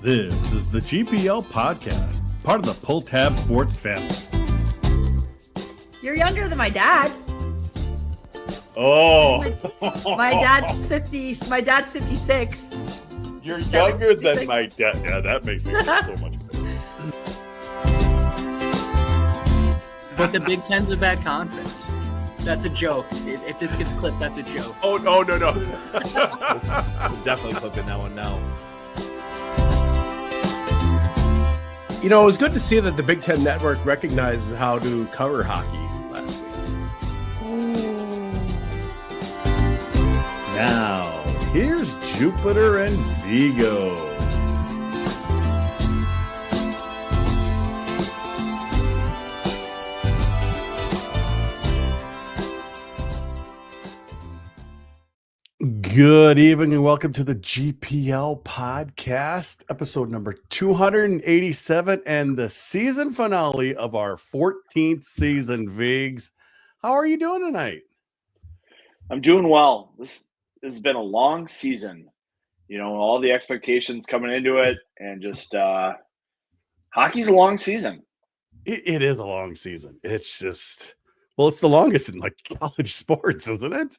This is the GPL podcast, part of the Pull Tab Sports family. You're younger than my dad. Oh, My dad's 50. My dad's 56. You're 57, younger than 56. my dad. Yeah, that makes me feel so much better. But the Big Ten's a bad conference. That's a joke. If this gets clipped, that's a joke. Oh, no. We're definitely clipping that one now. You know, it was good to see that the Big Ten Network recognized how to cover hockey last week. Now, here's Jupiter and Vigo. Good evening and welcome to the GPL podcast, episode number 287 and the season finale of our 14th season, Vigs. How are you doing tonight? I'm doing well. This has been a long season. You know, all the expectations coming into it, and just hockey's a long season. It is a long season. It's just, well, it's the longest in like college sports, isn't it?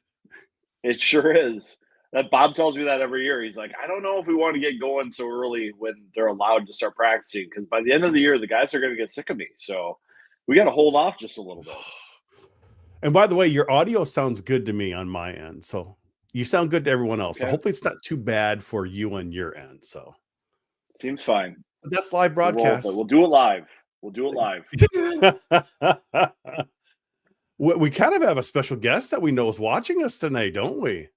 It sure is. That Bob tells me that every year. He's like, I don't know if we want to get going so early when they're allowed to start practicing, because by the end of the year, the guys are going to get sick of me. So we got to hold off just a little bit. And by the way, your audio sounds good to me on my end. So you sound good to everyone else. Okay. So hopefully it's not too bad for you on your end. So Seems fine. but that's live broadcast. We'll do it live. We kind of have a special guest that we know is watching us tonight, don't we?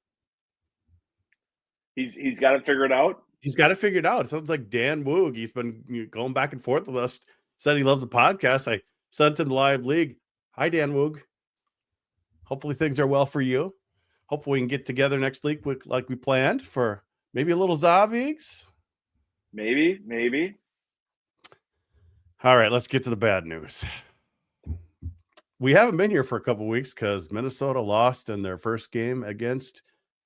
He's got it figured out. He's got it figured out. It sounds like Dan Woog. He's been going back and forth with us. Said he loves the podcast. I sent him to Live League. Hi, Dan Woog. Hopefully things are well for you. Hopefully we can get together next week like we planned for maybe a little Zavigs. Maybe. All right, let's get to the bad news. We haven't been here for a couple weeks because Minnesota lost in their first game against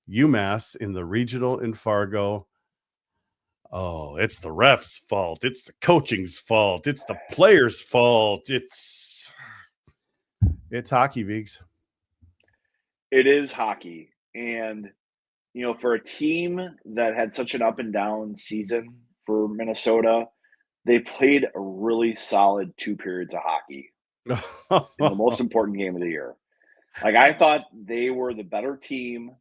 UMass in the regional in Fargo. Oh, it's the ref's fault. It's the coaching's fault. It's the players' fault. It's hockey, Vigs. It is hockey. And, you know, for a team that had such an up and down season for Minnesota, they played a really solid 2 periods of hockey in the most important game of the year. Like, I thought they were the better team.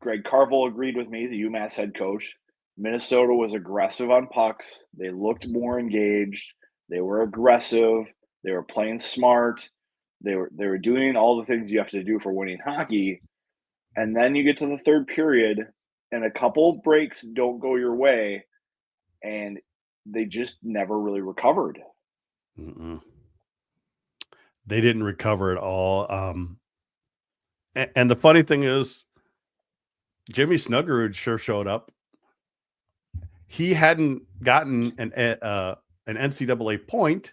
Greg Carvel agreed with me, the UMass head coach. Minnesota was aggressive on pucks. They looked more engaged. They were aggressive. They were playing smart. They were doing all the things you have to do for winning hockey. And then you get to the third period, and a couple breaks don't go your way, and they just never really recovered. Mm-mm. They didn't recover at all. And the funny thing is, Jimmy Snuggerud sure showed up. He hadn't gotten an NCAA point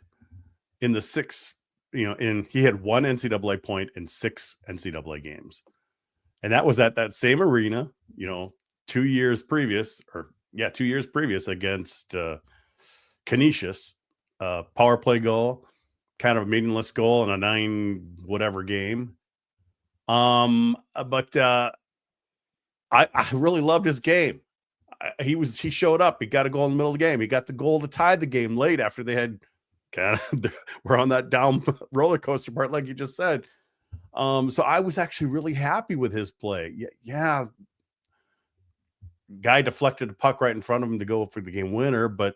in the 6. He had 1 NCAA point in 6 NCAA games, and that was at that same arena. 2 years previous, 2 years previous against Canisius. Power play goal, kind of a meaningless goal in a 9 whatever game. But I really loved his game. He showed up. He got a goal in the middle of the game. He got the goal to tie the game late after they had we're on that down roller coaster part, like you just said. So I was actually really happy with his play. Yeah. Guy deflected a puck right in front of him to go for the game winner, but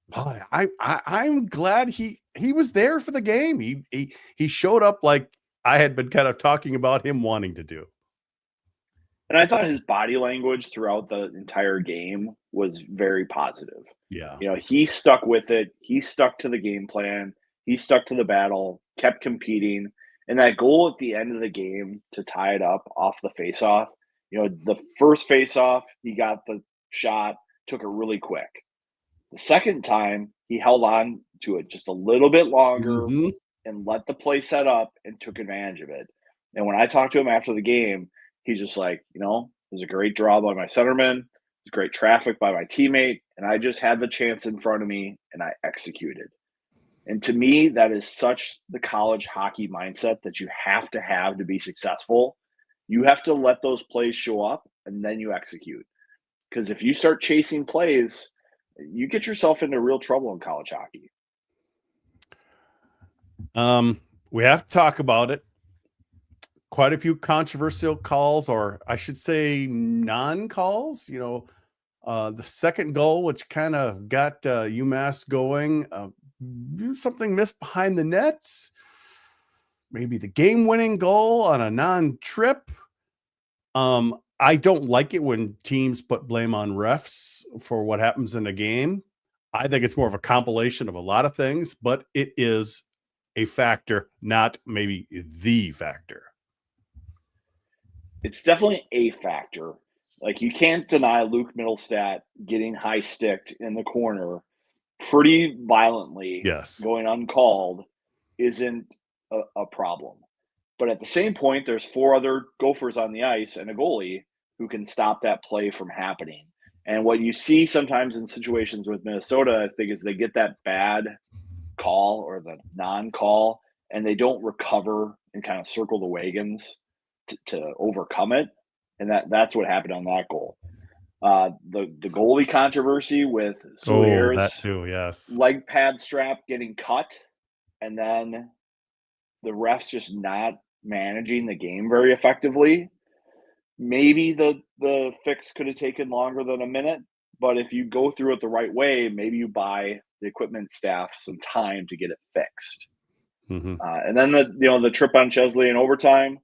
boy, I'm glad he was there for the game. He showed up like I had been kind of talking about him wanting to do. And I thought his body language throughout the entire game was very positive. Yeah. He stuck with it. He stuck to the game plan. He stuck to the battle, kept competing. And that goal at the end of the game to tie it up off the faceoff, the first faceoff, he got the shot, took it really quick. The second time, he held on to it just a little bit longer and let the play set up and took advantage of it. And when I talked to him after the game, he's just like, it was a great draw by my centerman. was great traffic by my teammate, and I just had the chance in front of me and I executed. And to me, that is such the college hockey mindset that you have to be successful. You have to let those plays show up and then you execute. Because if you start chasing plays, you get yourself into real trouble in college hockey. We have to talk about it. Quite a few controversial calls, or I should say non-calls. The second goal, which kind of got UMass going, something missed behind the nets. Maybe the game-winning goal on a non-trip. I don't like it when teams put blame on refs for what happens in a game. I think it's more of a compilation of a lot of things, but it is a factor, not maybe the factor. It's definitely a factor. Like, you can't deny Luke Middlestat getting high sticked in the corner pretty violently, Yes. going uncalled, isn't a problem. But at the same point, there's 4 other Gophers on the ice and a goalie who can stop that play from happening. And what you see sometimes in situations with Minnesota, I think, is they get that bad call or the non-call, and they don't recover and kind of circle the wagons to overcome it. And that's what happened on that goal. The goalie controversy with that Soulier's too, yes. leg pad strap getting cut, and then the refs just not managing the game very effectively. Maybe the fix could have taken longer than a minute, but if you go through it the right way, maybe you buy the equipment staff some time to get it fixed. Mm-hmm. And then the trip on Chesley in overtime.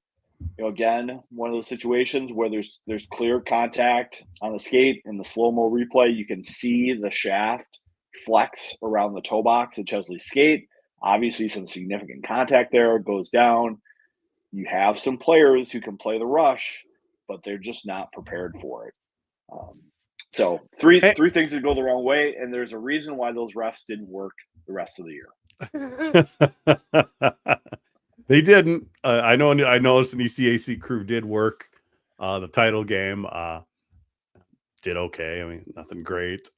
Again, one of those situations where there's clear contact on the skate. In the slow-mo replay, you can see the shaft flex around the toe box of Chesley's skate. Obviously, some significant contact there. It goes down. You have some players who can play the rush, but they're just not prepared for it. So three things that go the wrong way, and there's a reason why those refs didn't work the rest of the year. They didn't. I noticed an ECAC crew did work the title game. Did okay. I mean, nothing great.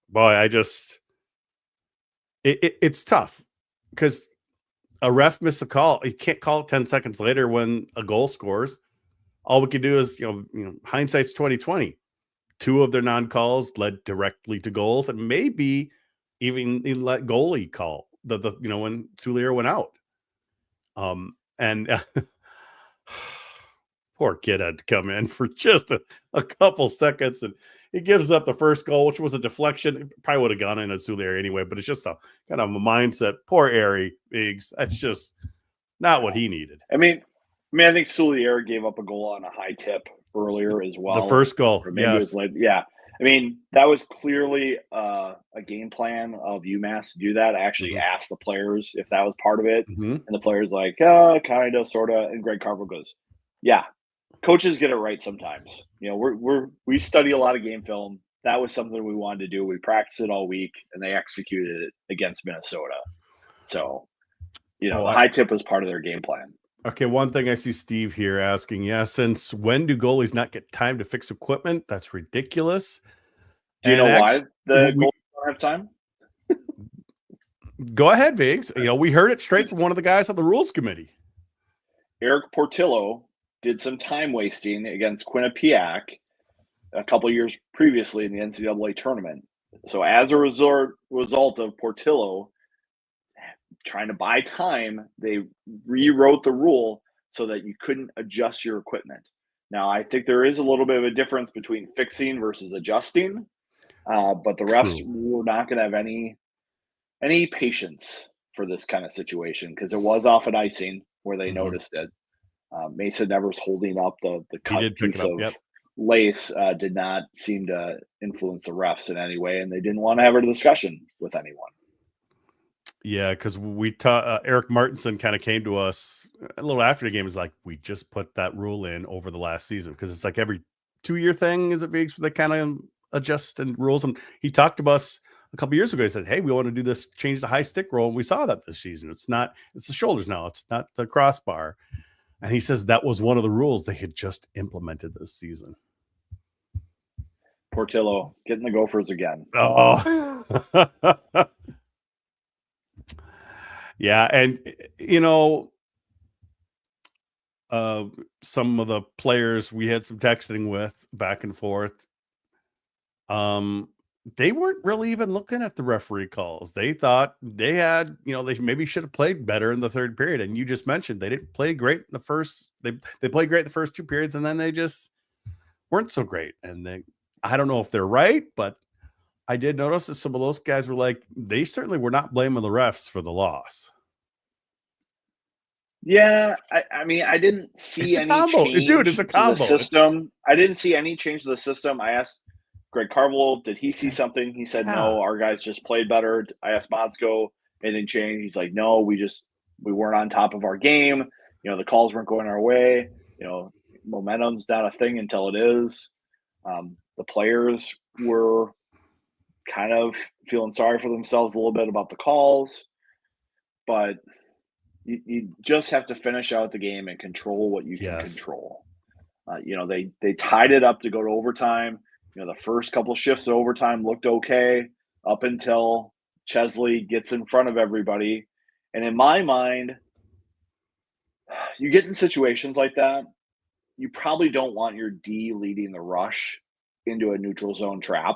Boy, it's tough because a ref missed a call. You can't call it 10 seconds later when a goal scores. All we can do is, hindsight's 2020. 2 of their non-calls led directly to goals, and maybe even let goalie call when Soulier went out. And poor kid had to come in for just a couple seconds, and he gives up the first goal, which was a deflection. It probably would have gone in at Soulier anyway, but it's just a kind of a mindset. Poor Airy Biggs. That's just not what he needed. I mean, I think Soulier gave up a goal on a high tip earlier as well. The first goal, yes. Yeah. I mean, that was clearly a game plan of UMass to do that. I actually asked the players if that was part of it. And the players like, kind of, sort of. And Greg Carver goes, yeah, coaches get it right sometimes. We study a lot of game film. That was something we wanted to do. We practiced it all week, and they executed it against Minnesota. So, the high tip was part of their game plan. Okay, one thing I see Steve here asking, since when do goalies not get time to fix equipment? That's ridiculous. Do you know why the goalies don't have time? Go ahead, Viggs. We heard it straight from one of the guys on the rules committee. Eric Portillo did some time wasting against Quinnipiac a couple years previously in the NCAA tournament. So as a result of Portillo trying to buy time, they rewrote the rule so that you couldn't adjust your equipment. Now, I think there is a little bit of a difference between fixing versus adjusting, but the refs were not going to have any patience for this kind of situation because it was off an icing where they noticed it. Mason Nevers holding up the cut piece of lace did not seem to influence the refs in any way, and they didn't want to have a discussion with anyone. Yeah, because we Eric Martinson kind of came to us a little after the game. Was like, we just put that rule in over the last season because it's like every 2-year thing. Is it Viggs? They kind of adjust and rules. And he talked to us a couple years ago. He said, "Hey, we want to do this, change the high stick roll." And we saw that this season. It's the shoulders now. It's not the crossbar. And he says that was one of the rules they had just implemented this season. Portillo getting the Gophers again. Oh. Yeah, and some of the players we had some texting with back and forth. They weren't really even looking at the referee calls. They thought they had, they maybe should have played better in the third period. And you just mentioned they didn't play great in the first. They played great the first 2 periods, and then they just weren't so great. And I don't know if they're right, but I did notice that some of those guys were like, they certainly were not blaming the refs for the loss. Yeah, I mean, I didn't see It's a any combo. change Dude, it's a to the combo. system. I didn't see any change to the system. I asked Greg Carvel, did he see something? He said no. Our guys just played better. I asked Motzko, anything changed? He's like, no, we weren't on top of our game. The calls weren't going our way. Momentum's not a thing until it is. The players were kind of feeling sorry for themselves a little bit about the calls, but you just have to finish out the game and control what you can control. They tied it up to go to overtime. The first couple shifts of overtime looked okay up until Chesley gets in front of everybody. And in my mind, you get in situations like that, you probably don't want your D leading the rush into a neutral zone trap.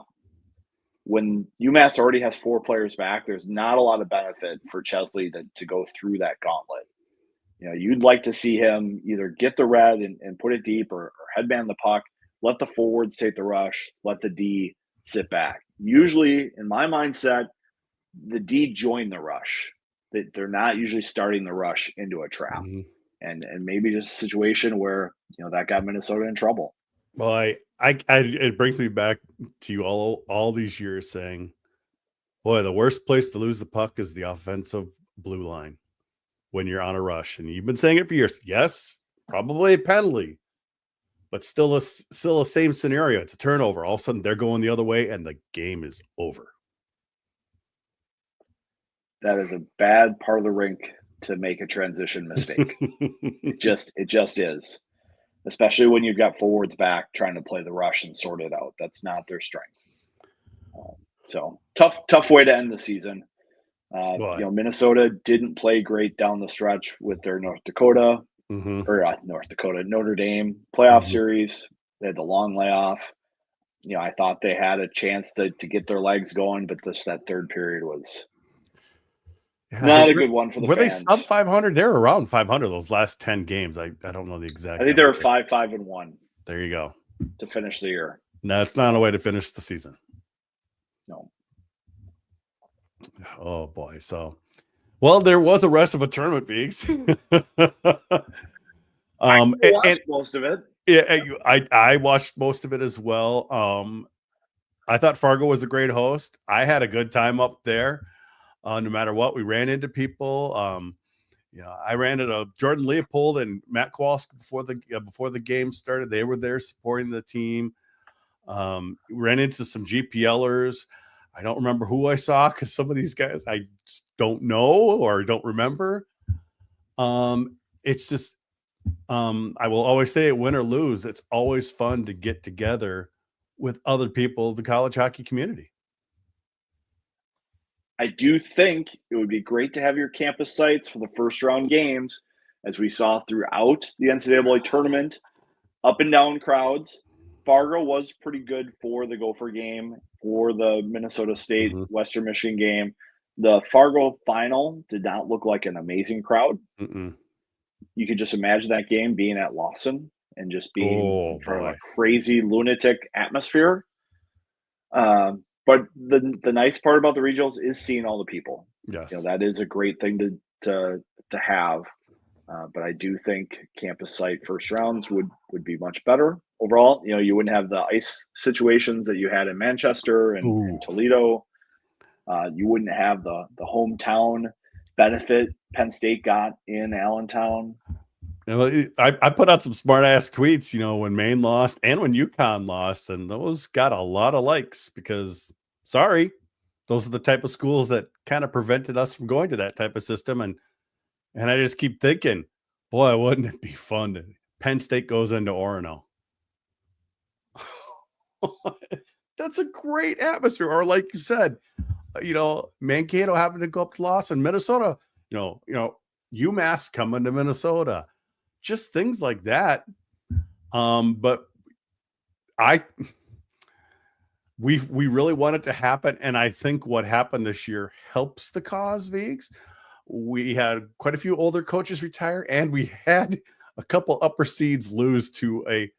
When UMass already has 4 players back, there's not a lot of benefit for Chesley to go through that gauntlet. You'd like to see him either get the red and put it deep or headband the puck, let the forwards take the rush, let the D sit back. Usually, in my mindset, the D join the rush. They're not usually starting the rush into a trap. Mm-hmm. And maybe just a situation where, that got Minnesota in trouble. Well, it brings me back to you all these years saying, boy, the worst place to lose the puck is the offensive blue line when you're on a rush. And you've been saying it for years. Yes, probably a penalty, but still a same scenario. It's a turnover. All of a sudden they're going the other way and the game is over. That is a bad part of the rink to make a transition mistake. It just is. Especially when you've got forwards back trying to play the rush and sort it out. That's not their strength. So tough way to end the season. Minnesota didn't play great down the stretch with their Notre Dame playoff series. They had the long layoff. I thought they had a chance to get their legs going, but that third period was not a good one for the fans. Were they sub 500? They're around 500 those last 10 games. I don't know the exact. I think they were 5-5-1. There you go. To finish the year. No, it's not a way to finish the season. No. Oh boy. So, well, there was a rest of a tournament, Viggs. I watched most of it. Yeah, I watched most of it as well. I thought Fargo was a great host. I had a good time up there. No matter what, we ran into people. I ran into Jordan Leopold and Matt Kowalski before the game started. They were there supporting the team. Ran into some GPLers. I don't remember who I saw because some of these guys I just don't know or don't remember. It's just I will always say, win or lose, it's always fun to get together with other people of the college hockey community. I do think it would be great to have your campus sites for the first round games, as we saw throughout the NCAA tournament, up and down crowds. Fargo was pretty good for the Gopher game, for the Minnesota State Western Michigan game. The Fargo final did not look like an amazing crowd. You could just imagine that game being at Lawson and just being in front of a crazy lunatic atmosphere. But the nice part about the regionals is seeing all the people. Yes, that is a great thing to have. But I do think campus site first rounds would be much better overall. You wouldn't have the ice situations that you had in Manchester and Toledo. You wouldn't have the hometown benefit Penn State got in Allentown. I put out some smart ass tweets, when Maine lost and when UConn lost, and those got a lot of likes because, sorry, those are the type of schools that kind of prevented us from going to that type of system. And I just keep thinking, boy, wouldn't it be fun to Penn State goes into Orono? That's a great atmosphere. Or like you said, Mankato having to go up to Lawson, Minnesota, UMass coming to Minnesota, just things like that. But we really want it to happen. And I think what happened this year helps the cause, Vigs. We had quite a few older coaches retire, and we had a couple upper seeds lose to a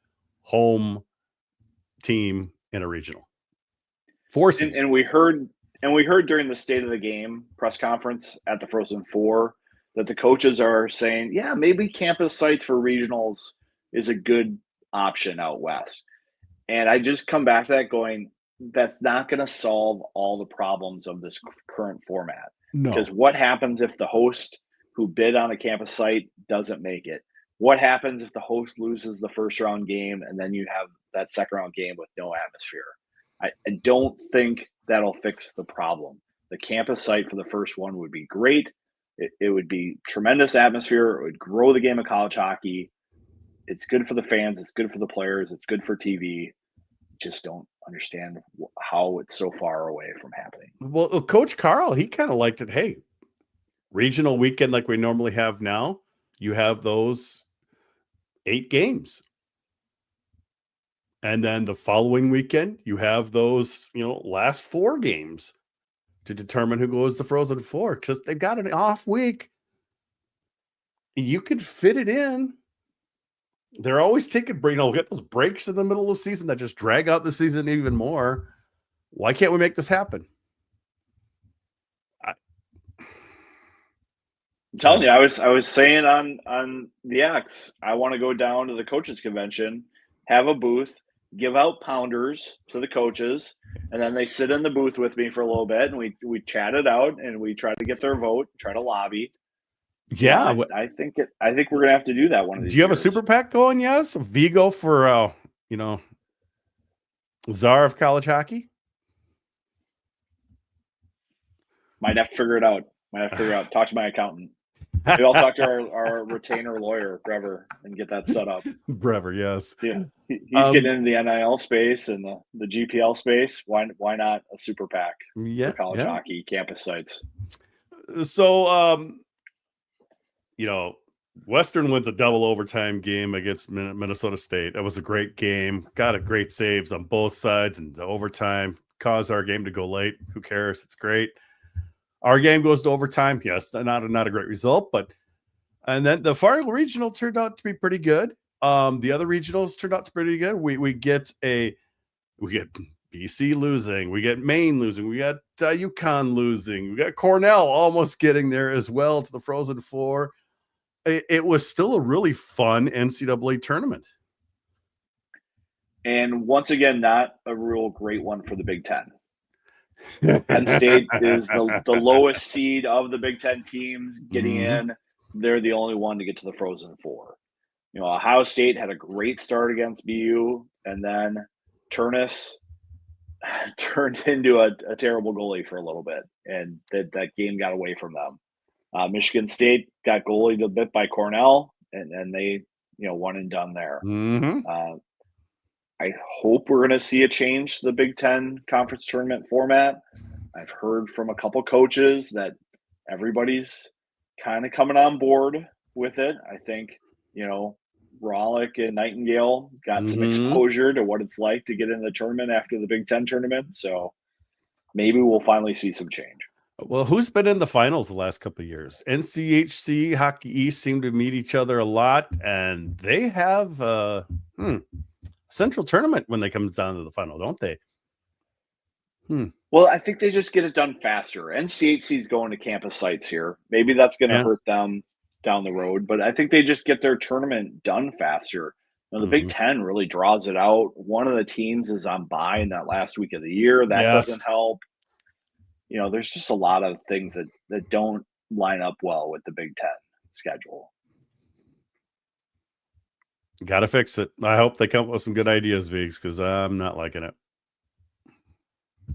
home team in a regional. And we heard during the state of the game press conference at the Frozen Four that the coaches are saying, yeah, maybe campus sites for regionals is a good option out west. And I just come back to that going, that's not going to solve all the problems of this current format. No. Because what happens if the host who bid on a campus site doesn't make it? What happens if the host loses the first round game and then you have that second round game with no atmosphere? I don't think that'll fix the problem. The campus site for the first one would be great. It would be tremendous atmosphere. It would grow the game of college hockey. It's good for the fans. It's good for the players. It's good for TV. Just don't understand how it's so far away from happening. Well, Coach Carl, he kind of liked it. Hey, regional weekend like we normally have now, you have those 8 games. And then the following weekend, you have those, last 4 games to determine who goes to Frozen Four, because they've got an off week. You could fit it in. They're always taking get those breaks in the middle of the season that just drag out the season even more. Why can't we make this happen? I'm telling you, I was saying on the X, I want to go down to the coaches convention, have a booth, give out pounders to the coaches, and then they sit in the booth with me for a little bit, and we chat it out, and we try to get their vote, try to lobby. Yeah, I think we're gonna have to do that one of these. Do you have years. a super PAC going? Yes, Vigo for Czar of college hockey. Might have to figure it out. Talk to my accountant. Maybe I'll talk to our retainer lawyer, Brever, and get that set up. Brever, yes. Yeah, he's getting into the NIL space and the GPL space. Why not a super PAC for college hockey campus sites? So, Western wins a double overtime game against Minnesota State. That was a great game. Got a great saves on both sides, and the overtime caused our game to go late. Who cares? It's great. Our game goes to overtime. Yes, not a great result, and then the Fargo Regional turned out to be pretty good. The other regionals turned out to be pretty good. We get BC losing, we get Maine losing, we got UConn losing, we got Cornell almost getting there as well to the Frozen Four. It was still a really fun NCAA tournament. And once again, not a real great one for the Big Ten. Penn State is the lowest seed of the Big Ten teams getting in. They're the only one to get to the Frozen Four. Ohio State had a great start against BU, and then Turnus turned into a terrible goalie for a little bit, and that game got away from them. Michigan State got goalied a bit by Cornell, and they, one and done there. I hope we're going to see a change to the Big Ten conference tournament format. I've heard from a couple coaches that everybody's kind of coming on board with it. I think, Rawlick and Nightingale got some exposure to what it's like to get in the tournament after the Big Ten tournament. So maybe we'll finally see some change. Well, who's been in the finals the last couple of years? NCHC, Hockey East seem to meet each other a lot, and they have central tournament when they come down to the final, don't they? Well, I think they just get it done faster. NCHC is going to campus sites here. Maybe that's going to hurt them down the road, but I think they just get their tournament done faster. The Big Ten really draws it out. One of the teams is on bye in that last week of the year. That doesn't help. There's just a lot of things that don't line up well with the Big Ten schedule. Got to fix it. I hope they come up with some good ideas, Vigs, because I'm not liking it.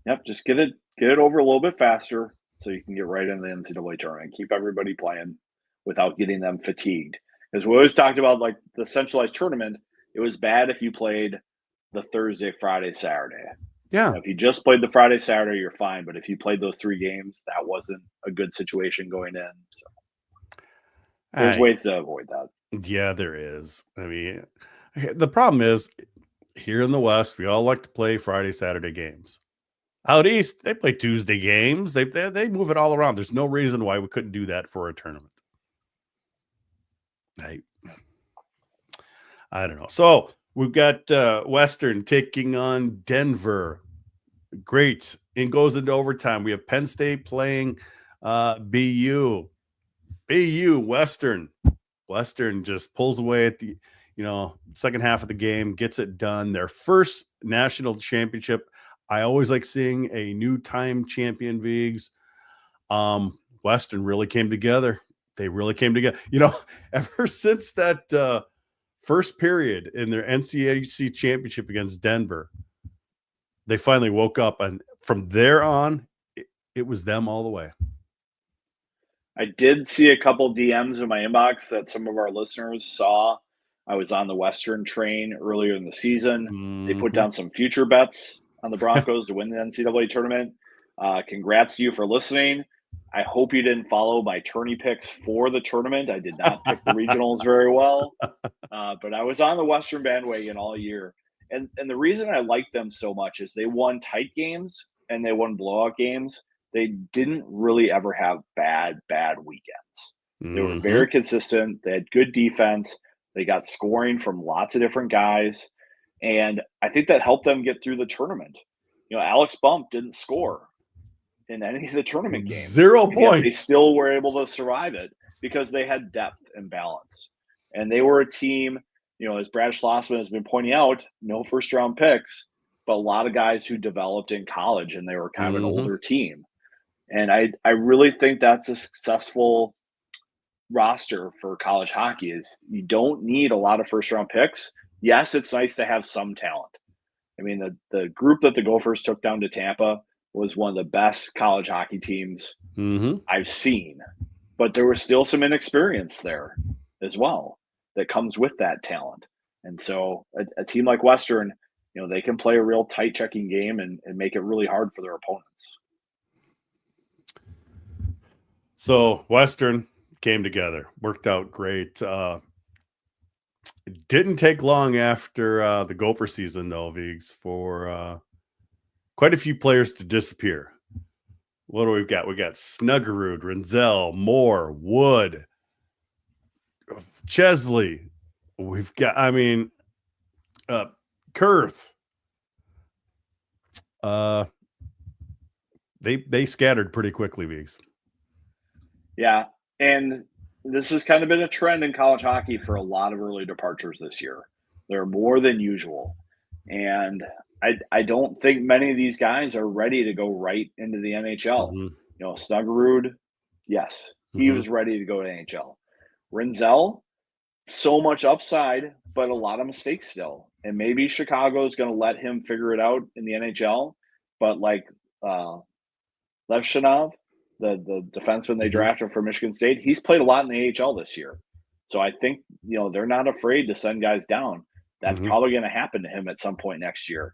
Yep, just get it over a little bit faster so you can get right into the NCAA tournament. Keep everybody playing without getting them fatigued. Because we always talked about like the centralized tournament, it was bad if you played the Thursday, Friday, Saturday. Yeah. If you just played the Friday, Saturday, you're fine. But if you played those 3 games, that wasn't a good situation going in. So there's I, ways to avoid that. yeah, there is. I mean, the problem is here in the West, we all like to play Friday, Saturday games. Out East, they play Tuesday games. They move it all around. There's no reason why we couldn't do that for a tournament. I don't know. So we've got Western taking on Denver. Great. It goes into overtime. We have Penn State playing BU. BU Western. Western just pulls away at the second half of the game, gets it done. Their first national championship. I always like seeing a new time champion, Vigs. Western really came together. They really came together. Ever since that first period in their NCAC championship against Denver, they finally woke up, and from there on, it was them all the way. I did see a couple DMs in my inbox that some of our listeners saw. I was on the Western train earlier in the season. They put down some future bets on the Broncos to win the NCAA tournament. Congrats to you for listening. I hope you didn't follow my tourney picks for the tournament. I did not pick the regionals very well, but I was on the Western bandwagon all year. And the reason I like them so much is they won tight games and they won blowout games. They didn't really ever have bad weekends. They were very consistent. They had good defense. They got scoring from lots of different guys. And I think that helped them get through the tournament. Alex Bump didn't score in any of the tournament games. 0 points. They still were able to survive it because they had depth and balance. And they were a team, as Brad Schlossman has been pointing out, no first-round picks, but a lot of guys who developed in college, and they were kind of an older team. And I really think that's a successful roster for college hockey. Is you don't need a lot of first-round picks. Yes, it's nice to have some talent. I mean, the group that the Gophers took down to Tampa was one of the best college hockey teams I've seen. But there was still some inexperience there as well that comes with that talent. And so a team like Western, they can play a real tight checking game and make it really hard for their opponents. So Western came together, worked out great. It didn't take long after the Gopher season, though, Vigs, for quite a few players to disappear. What do we got? We got Snuggerud, Renzel, Moore, Wood, Chesley. We've got, Kurth. They scattered pretty quickly, Vigs. Yeah, and this has kind of been a trend in college hockey for a lot of early departures this year. There are more than usual. And I don't think many of these guys are ready to go right into the NHL. Snuggerud, yes, he was ready to go to NHL. Renzel, so much upside, but a lot of mistakes still. And maybe Chicago is going to let him figure it out in the NHL. But like Levshinov, the defenseman they drafted from Michigan State, he's played a lot in the AHL this year. So I think, they're not afraid to send guys down. That's probably going to happen to him at some point next year.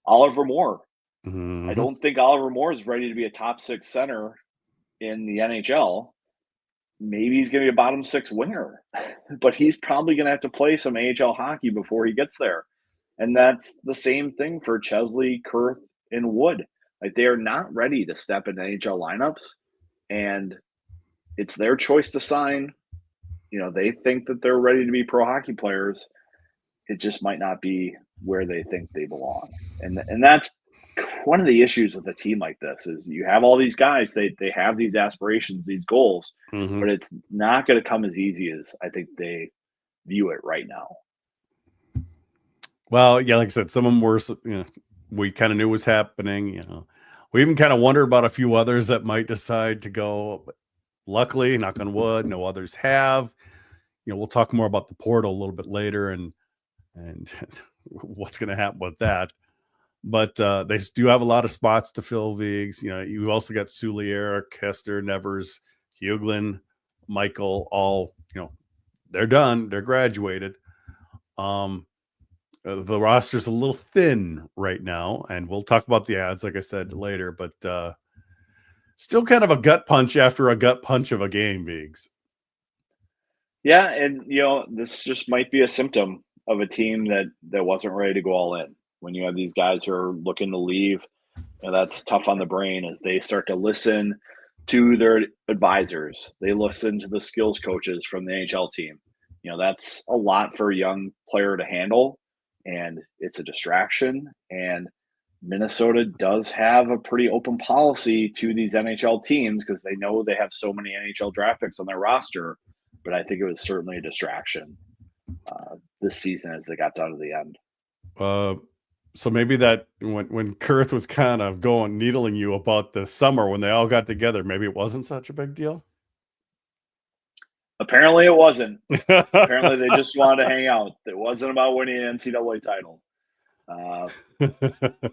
Oliver Moore. I don't think Oliver Moore is ready to be a top 6 center in the NHL. Maybe he's going to be a bottom 6 winger, but he's probably going to have to play some AHL hockey before he gets there. And that's the same thing for Chesley, Kurth, and Wood. Like, they are not ready to step into NHL lineups, and it's their choice to sign. They think that they're ready to be pro hockey players. It just might not be where they think they belong. And that's one of the issues with a team like this is you have all these guys, they have these aspirations, these goals, but it's not going to come as easy as I think they view it right now. Well, yeah, like I said, some of them were, we kind of knew was happening. We even kind of wondered about a few others that might decide to go. But luckily, knock on wood, no others have. We'll talk more about the portal a little bit later and what's going to happen with that. But they do have a lot of spots to fill, Vigs. You also got Soulier, Kester, Nevers, Huglin, Michael, all, they're done. They're graduated. The roster's a little thin right now, and we'll talk about the ads, like I said, later, but still kind of a gut punch after a gut punch of a game, Viggs. Yeah, and this just might be a symptom of a team that wasn't ready to go all in. When you have these guys who are looking to leave, that's tough on the brain as they start to listen to their advisors. They listen to the skills coaches from the NHL team. That's a lot for a young player to handle, and it's a distraction. And Minnesota does have a pretty open policy to these NHL teams because they know they have so many NHL draft picks on their roster. But I think it was certainly a distraction this season as they got down to the end. So maybe that when Kurth was kind of needling you about the summer when they all got together, maybe it wasn't such a big deal. Apparently it wasn't. Apparently they just wanted to hang out. It wasn't about winning an NCAA title.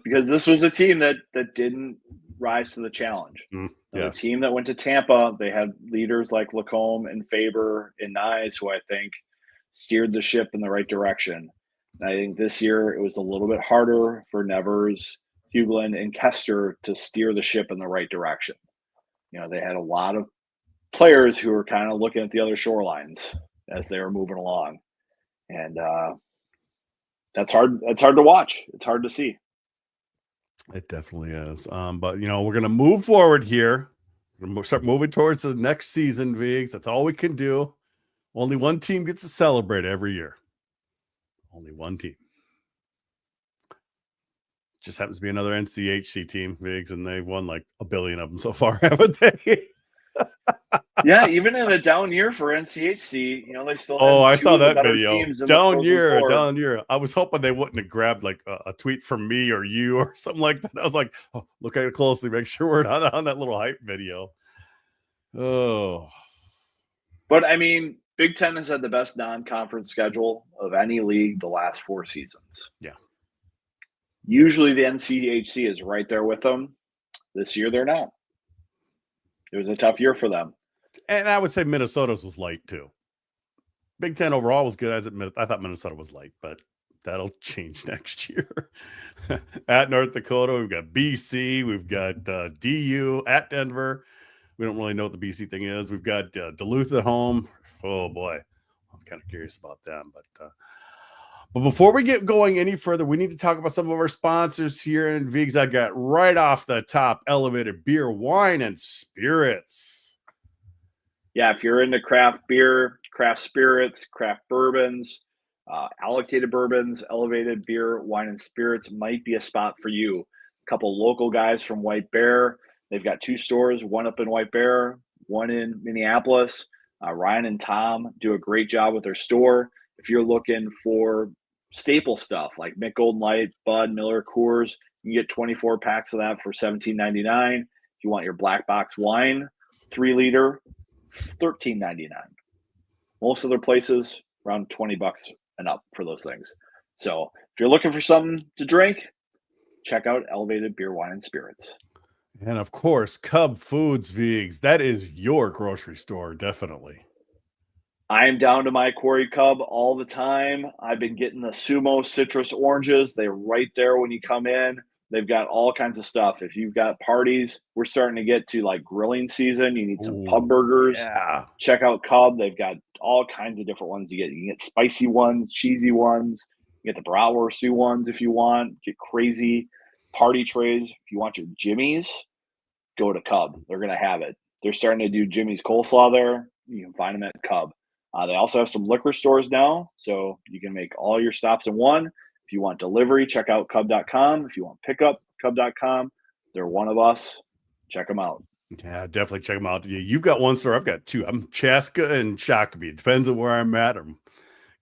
Because this was a team that didn't rise to the challenge. The team that went to Tampa, they had leaders like Lacombe and Faber and Nyes, who I think steered the ship in the right direction. And I think this year it was a little bit harder for Nevers, Hughlin, and Kester to steer the ship in the right direction. They had a lot of players who were kind of looking at the other shorelines as they were moving along. And that's hard. It's hard to watch. It's hard to see. It definitely is. But we're going to move forward here. We're going to start moving towards the next season, Viggs. That's all we can do. Only one team gets to celebrate every year. Only one team. Just happens to be another NCHC team, Viggs, and they've won like a billion of them so far, haven't they? Yeah, even in a down year for NCHC, they still. I saw that video. Down year. I was hoping they wouldn't have grabbed like a tweet from me or you or something like that. I was like, oh, look at it closely, make sure we're not on that little hype video. Oh, but I mean, Big Ten has had the best non-conference schedule of any league the last 4 seasons. Yeah. Usually the NCHC is right there with them. This year they're not. It was a tough year for them. And I would say Minnesota's was light too. Big Ten overall was good. I thought Minnesota was light, but that'll change next year. At North Dakota, we've got BC, we've got DU at Denver. We don't really know what the BC thing is. We've got Duluth at home. Oh boy, I'm kind of curious about them. But before we get going any further, we need to talk about some of our sponsors here. And Viggs, I got right off the top, Elevated Beer, Wine, and Spirits. Yeah, if you're into craft beer, craft spirits, craft bourbons, allocated bourbons, Elevated Beer, Wine, and Spirits might be a spot for you. A couple local guys from White Bear. They've got 2 stores, one up in White Bear, one in Minneapolis. Ryan and Tom do a great job with their store. If you're looking for staple stuff like Mick Golden Light, Bud, Miller, Coors, you can get 24 packs of that for $17.99. If you want your black box wine, 3 liter, it's $13.99. Most other places around $20 and up for those things. So if you're looking for something to drink, check out Elevated Beer, Wine, and Spirits. And of course, Cub Foods, Viggs. That is your grocery store, definitely. I am down to my Quarry Cub all the time. I've been getting the Sumo citrus oranges. They're right there when you come in. They've got all kinds of stuff. If you've got parties, we're starting to get to like grilling season. You need some pub burgers. Yeah. Check out Cub. They've got all kinds of different ones you get. You can get spicy ones, cheesy ones. You get the bratwursty ones if you want. Get crazy party trays. If you want your Jimmy's, go to Cub. They're going to have it. They're starting to do Jimmy's coleslaw there. You can find them at Cub. They also have some liquor stores now, so you can make all your stops in one. If you want delivery, check out Cub.com. If you want pickup, Cub.com. They're one of us. Check them out. Yeah, definitely check them out. You've got one store. I've got 2. I'm Chaska and Shakopee. It depends on where I'm at. I'm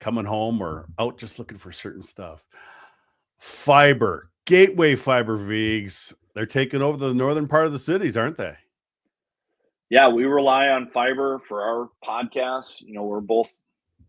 coming home or out just looking for certain stuff. Fiber, Gateway Fiber, Viggs. They're taking over the northern part of the cities, aren't they? Yeah, we rely on fiber for our podcast. We're both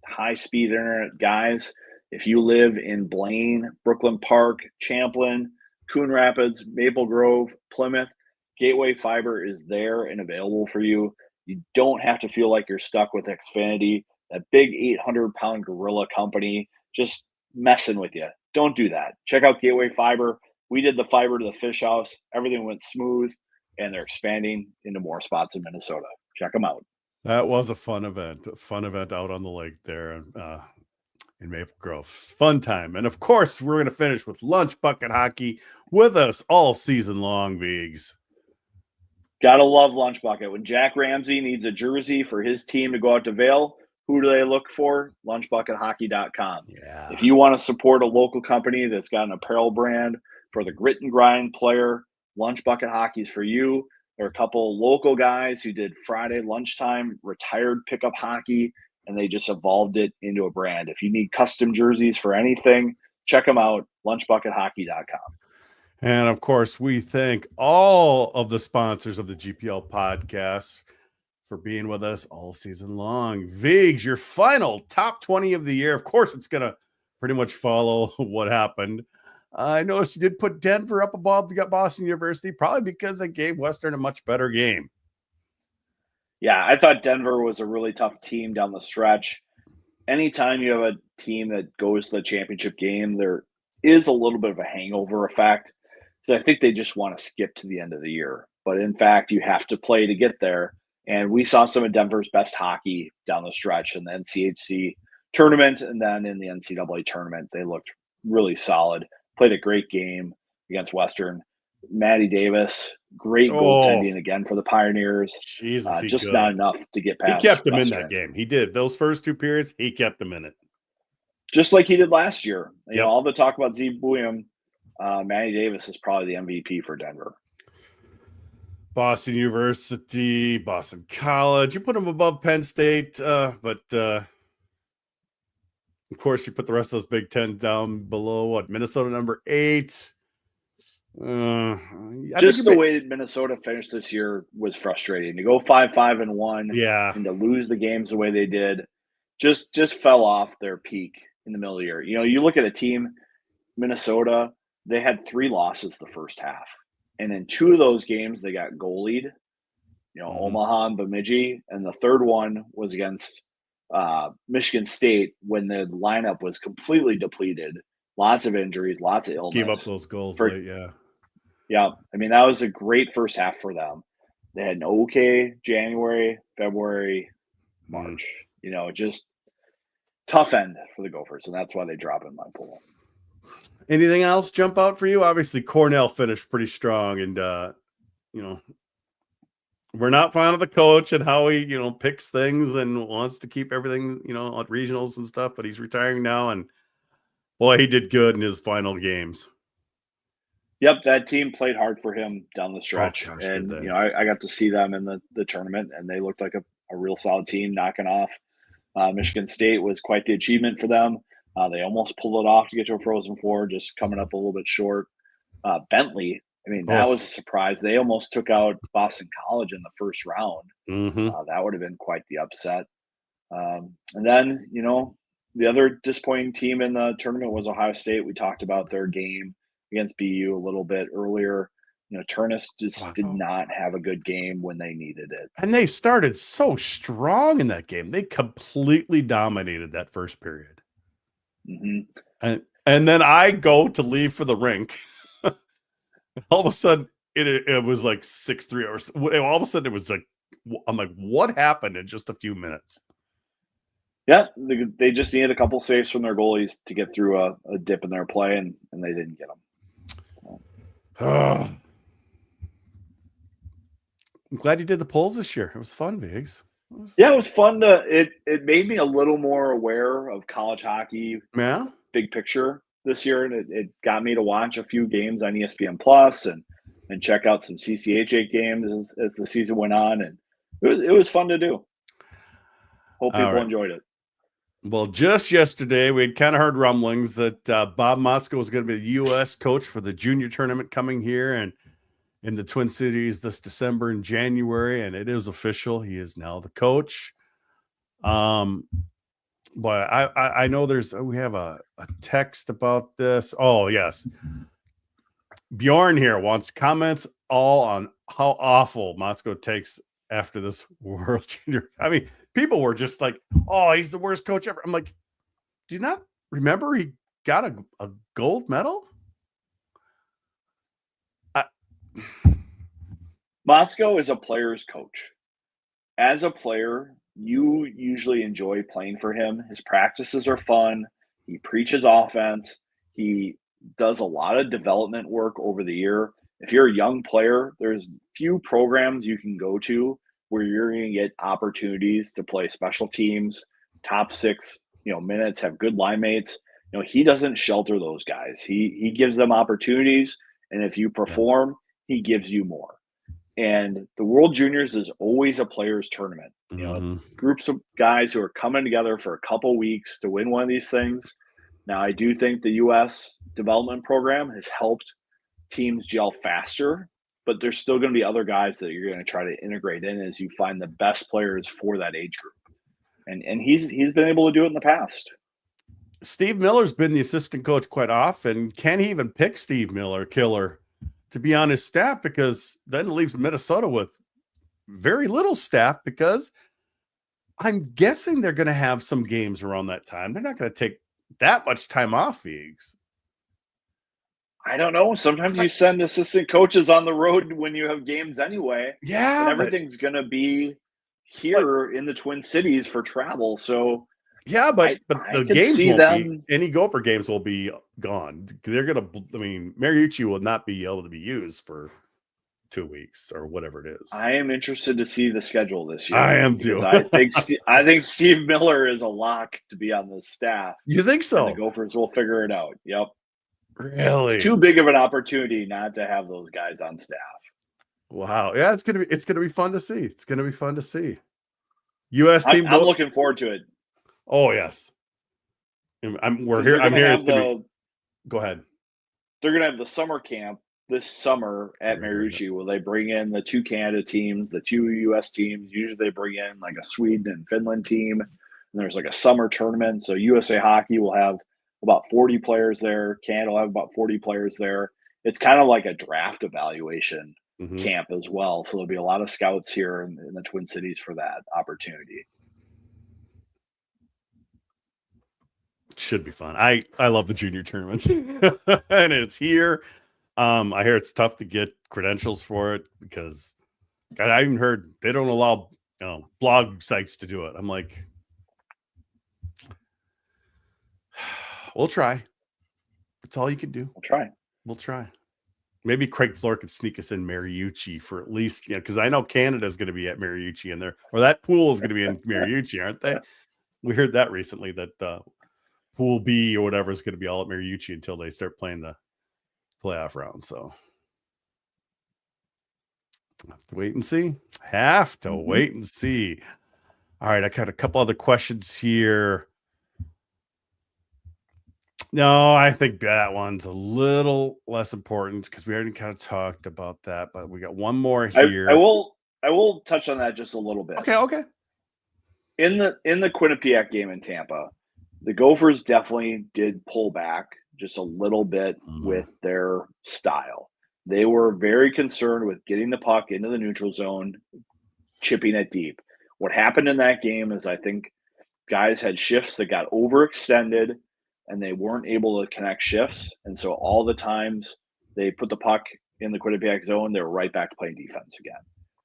high-speed internet guys. If you live in Blaine, Brooklyn Park, Champlin, Coon Rapids, Maple Grove, Plymouth, Gateway Fiber is there and available for you. You don't have to feel like you're stuck with Xfinity, that big 800-pound gorilla company just messing with you. Don't do that. Check out Gateway Fiber. We did the fiber to the fish house. Everything went smooth, and they're expanding into more spots in Minnesota. Check them out. That was a fun event out on the lake there in Maple Grove. Fun time. And of course, we're going to finish with Lunch Bucket Hockey with us all season long, Vigs. Gotta love Lunch Bucket. When Jack Ramsey needs a jersey for his team to go out to Vail, who do they look for? LunchbucketHockey.com. Yeah. If you want to support a local company that's got an apparel brand for the grit and grind player, Lunch Bucket Hockey is for you. There are a couple local guys who did Friday lunchtime retired pickup hockey, and they just evolved it into a brand. If you need custom jerseys for anything, check them out, lunchbuckethockey.com. And of course, we thank all of the sponsors of the GPL podcast for being with us all season long. Vigs, your final top 20 of the year. Of course, it's going to pretty much follow what happened. I noticed you did put Denver up above Boston University, probably because they gave Western a much better game. Yeah, I thought Denver was a really tough team down the stretch. Anytime you have a team that goes to the championship game, there is a little bit of a hangover effect. So I think they just want to skip to the end of the year. But in fact, you have to play to get there. And we saw some of Denver's best hockey down the stretch in the NCHC tournament and then in the NCAA tournament. They looked really solid, played a great game against Western. Maddie Davis, great goaltending again for the Pioneers. Jeez, just good. not enough to get past. He kept them Western. in that game. He did. Those first two periods, he kept them in it. Just like he did last year. You Yep. know, all the talk about Zeke William, Maddie Davis is probably the MVP for Denver. Boston University, Boston College. You put them above Penn State, but of course, you put the rest of those Big Ten down below what? Minnesota number 8. Just the way Minnesota finished this year was frustrating. To go 5-5-1, yeah, and to lose the games the way they did, just fell off their peak in the middle of the year. You know, you look at a team, Minnesota, they had 3 losses the first half. And in 2 of those games, they got goalied, Omaha and Bemidji. And the third one was against Michigan State when the lineup was completely depleted. Lots of injuries, lots of illness. Gave up those goals late, yeah. Yeah. I mean, that was a great first half for them. They had an okay January, February, March. Just tough end for the Gophers. And that's why they drop in my pool. Anything else jump out for you? Obviously, Cornell finished pretty strong, and we're not fond of the coach and how he picks things and wants to keep everything at regionals and stuff. But he's retiring now, and boy, he did good in his final games. Yep, that team played hard for him down the stretch, gosh, and I got to see them in the tournament, and they looked like a real solid team, knocking off Michigan State was quite the achievement for them. They almost pulled it off to get to a Frozen Four, just coming up a little bit short. Bentley, I mean, that was a surprise. They almost took out Boston College in the first round. Mm-hmm. That would have been quite the upset. And then, the other disappointing team in the tournament was Ohio State. We talked about their game against BU a little bit earlier. Turnus just did not have a good game when they needed it. And they started so strong in that game. They completely dominated that first period. Mm-hmm. And then I go to leave for the rink. All of a sudden, it was like 6-3 or all of a sudden it was like, I'm like, what happened in just a few minutes? Yeah, they just needed a couple saves from their goalies to get through a dip in their play, and they didn't get them. I'm glad you did the polls this year. It was fun, Viggs. It was fun it made me a little more aware of college hockey. Yeah. Big picture this year, and it got me to watch a few games on ESPN Plus and check out some CCHA games as the season went on, and it was fun to do. Hope people enjoyed it. Well, just yesterday we had kind of heard rumblings that Bob Motzko was going to be the U.S. coach for the junior tournament coming here and in the Twin Cities this December and January, and it is official. He is now the coach. But I know we have a text about this. Oh, yes. Bjorn here wants comments all on how awful Motzko takes after this World Junior. I mean, people were just like, oh, he's the worst coach ever. I'm like, do you not remember he got a gold medal? Moscow is a player's coach. As a player, you usually enjoy playing for him. His practices are fun. He preaches offense. He does a lot of development work over the year. If you're a young player, there's few programs you can go to where you're going to get opportunities to play special teams, top six, minutes, have good line mates. He doesn't shelter those guys. He gives them opportunities, and if you perform, he gives you more. And the World Juniors is always a players' tournament. It's groups of guys who are coming together for a couple weeks to win one of these things. Now, I do think the U.S. development program has helped teams gel faster, but there's still going to be other guys that you're going to try to integrate in as you find the best players for that age group. And he's been able to do it in the past. Steve Miller's been the assistant coach quite often. Can he even pick Steve Miller, Killer, to be on his staff? Because then it leaves Minnesota with very little staff, because I'm guessing they're going to have some games around that time. They're not going to take that much time off, Eags. I don't know. Sometimes you send assistant coaches on the road when you have games anyway. Yeah. And everything's going to be here in the Twin Cities for travel. So yeah, but the games won't be, any Gopher games will be gone. They're going to, Mariucci will not be able to be used for 2 weeks or whatever it is. I am interested to see the schedule this year. I am too. I think Steve Miller is a lock to be on the staff. You think so? And the Gophers will figure it out. Yep. Really? It's too big of an opportunity not to have those guys on staff. Wow. Yeah, it's gonna be fun to see. It's gonna be fun to see. U.S. team. I'm looking forward to it. Oh yes. I'm here. It's gonna be. Go ahead. They're gonna have the summer camp this summer at Mariucci, where they bring in the 2 Canada teams, the 2 U.S. teams. Usually they bring in like a Sweden and Finland team, and there's like a summer tournament. So USA Hockey will have about 40 players there. Canada will have about 40 players there. It's kind of like a draft evaluation camp as well. So there'll be a lot of scouts here in the Twin Cities for that opportunity. Should be fun. I love the junior tournament, and it's here. I hear it's tough to get credentials for it, because I even heard they don't allow blog sites to do it. I'm like, we'll try. That's all you can do. We'll try. Maybe Craig Floor could sneak us in Mariucci for at least, because I know Canada is going to be at Mariucci, or that pool is going to be in Mariucci, aren't they? We heard that recently, that Pool B or whatever is going to be all at Mariucci until they start playing the playoff round. So have to wait and see. Wait and see. All right, I got a couple other questions here. No, I think that one's a little less important because we already kind of talked about that, but we got one more here. I will touch on that just a little bit. Okay. In the Quinnipiac game in Tampa, the Gophers definitely did pull back just a little bit with their style. They were very concerned with getting the puck into the neutral zone, chipping it deep. What happened in that game is I think guys had shifts that got overextended and they weren't able to connect shifts. And so all the times they put the puck in the Quinnipiac zone, they were right back to playing defense again.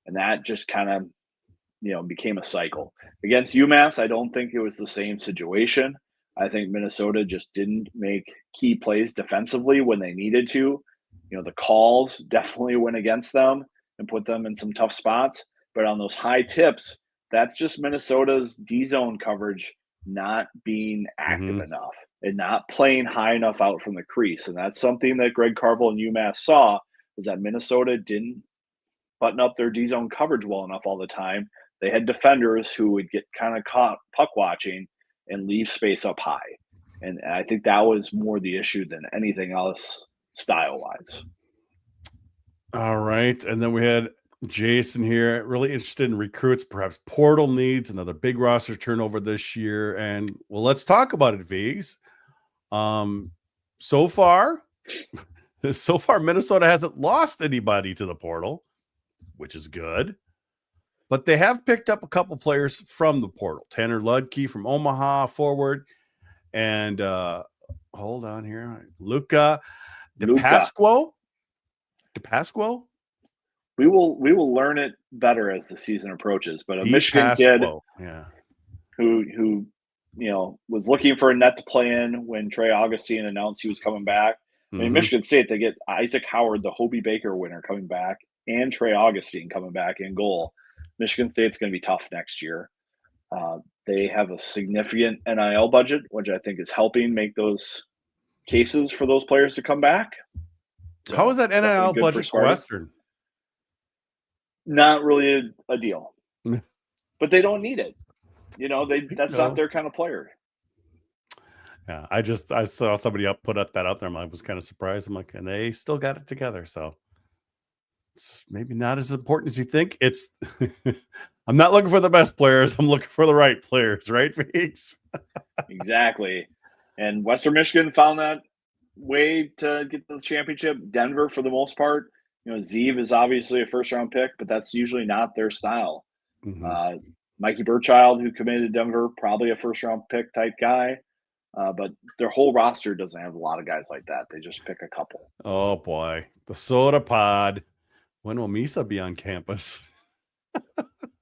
And that just kind of, became a cycle. Against UMass, I don't think it was the same situation. I think Minnesota just didn't make key plays defensively when they needed to. The calls definitely went against them and put them in some tough spots. But on those high tips, that's just Minnesota's D-zone coverage not being active enough and not playing high enough out from the crease. And that's something that Greg Carvel and UMass saw, is that Minnesota didn't button up their D-zone coverage well enough all the time. They had defenders who would get kind of caught puck watching and leave space up high. And I think that was more the issue than anything else style-wise. All right. And then we had Jason here, really interested in recruits, perhaps portal needs, another big roster turnover this year. And well, let's talk about it, Vigs. So far, Minnesota hasn't lost anybody to the portal, which is good. But they have picked up a couple players from the portal. Tanner Ludke from Omaha, forward, and hold on here. Luca Luka. DePasquo? We will learn it better as the season approaches. But a Michigan kid Yeah. who was looking for a net to play in when Trey Augustine announced he was coming back. I mean, Mhm. Michigan State, they get Isaac Howard, the Hobie Baker winner, coming back, and Trey Augustine coming back in goal. Michigan State's going to be tough next year. They have a significant NIL budget, which I think is helping make those cases for those players to come back. So, How is that definitely NIL good budget for Sparty. Western? Not really a deal, Mm. but they don't need it. That's not No. their kind of player. Yeah, I saw somebody put that out there. I was kind of surprised. I'm like, and they still got it together. So it's maybe not as important as you think. It's I'm not looking for the best players. I'm looking for the right players, right, Felix? Exactly. And Western Michigan found that way to get to the championship. Denver, for the most part, Zeev is obviously a first-round pick, but that's usually not their style. Mhm. Mikey Burchild, who committed to Denver, probably a first-round pick type guy. But their whole roster doesn't have a lot of guys like that. They just pick a couple. Oh boy, the soda pod. When will Misa be on campus?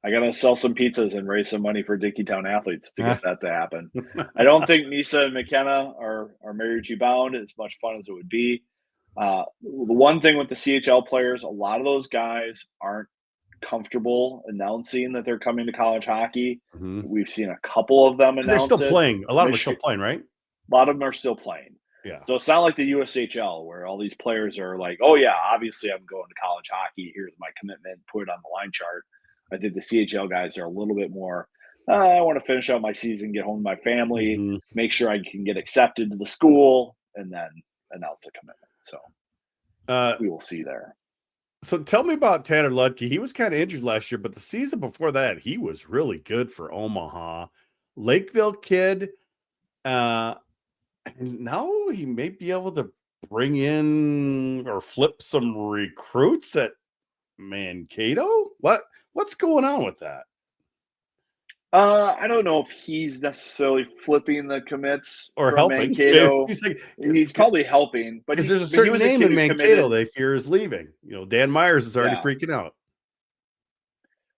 I got to sell some pizzas and raise some money for Dickeytown athletes to get that to happen. I don't think Misa and McKenna are Mariucci bound as much fun as it would be. The one thing with the CHL players, a lot of those guys aren't comfortable announcing that they're coming to college hockey. Mhm. We've seen a couple of them And they're announce still it. playing. A lot of them are still playing, right? A lot of them are still playing. Yeah. So it's not like the USHL where all these players are like, oh, yeah, obviously I'm going to college hockey. Here's my commitment. Put it on the line chart. I think the CHL guys are a little bit more, I want to finish out my season, get home to my family, Mhm. make sure I can get accepted to the school, and then announce the commitment. So we will see there. So tell me about Tanner Ludke. He was kind of injured last year, but the season before that, he was really good for Omaha. Lakeville kid. And now he may be able to bring in or flip some recruits at Mankato. What's going on with that? I don't know if he's necessarily flipping the commits Or from helping? Mankato. He's like, He's probably helping, but because there's a he certain was a name kid in who Mankato committed. they fear is leaving. Dan Myers is already Yeah. freaking out.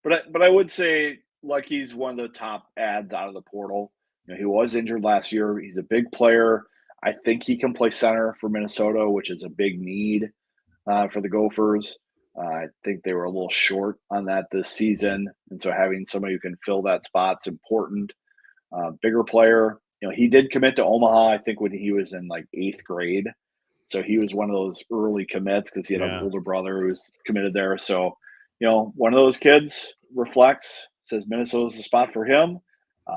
But I would say Lucky's one of the top ads out of the portal. He was injured last year. He's a big player. I think he can play center for Minnesota, which is a big need for the Gophers. I think they were a little short on that this season, and so having somebody who can fill that spot's important. Bigger player. He did commit to Omaha, I think, when he was in like 8th grade. So he was one of those early commits because he had an older brother who was committed there. So, one of those kids reflects, says Minnesota's the spot for him.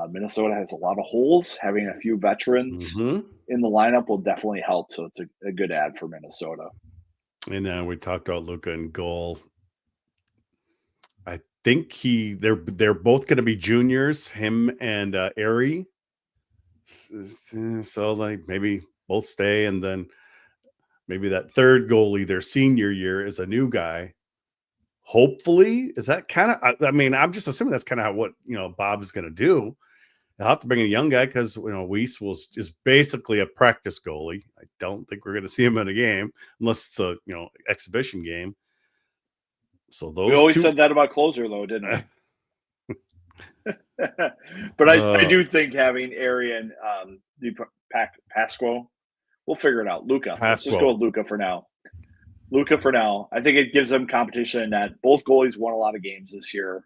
Minnesota has a lot of holes. Having a few veterans in the lineup will definitely help. So it's a good ad for Minnesota. And then we talked about Luca and goal. I think they're both going to be juniors, him and Ari. So like maybe both stay, and then maybe that third goalie their senior year is a new guy. Hopefully, is that kind of? I mean, I'm just assuming that's kind of what Bob is going to do. They'll have to bring in a young guy because Weiss is basically a practice goalie. I don't think we're going to see him in a game unless it's a exhibition game. So we always said that about closer, though, didn't we? But I do think having Ari and Pasquo, we'll figure it out. Luca, let's just go with Luca for now. I think it gives them competition in that both goalies won a lot of games this year.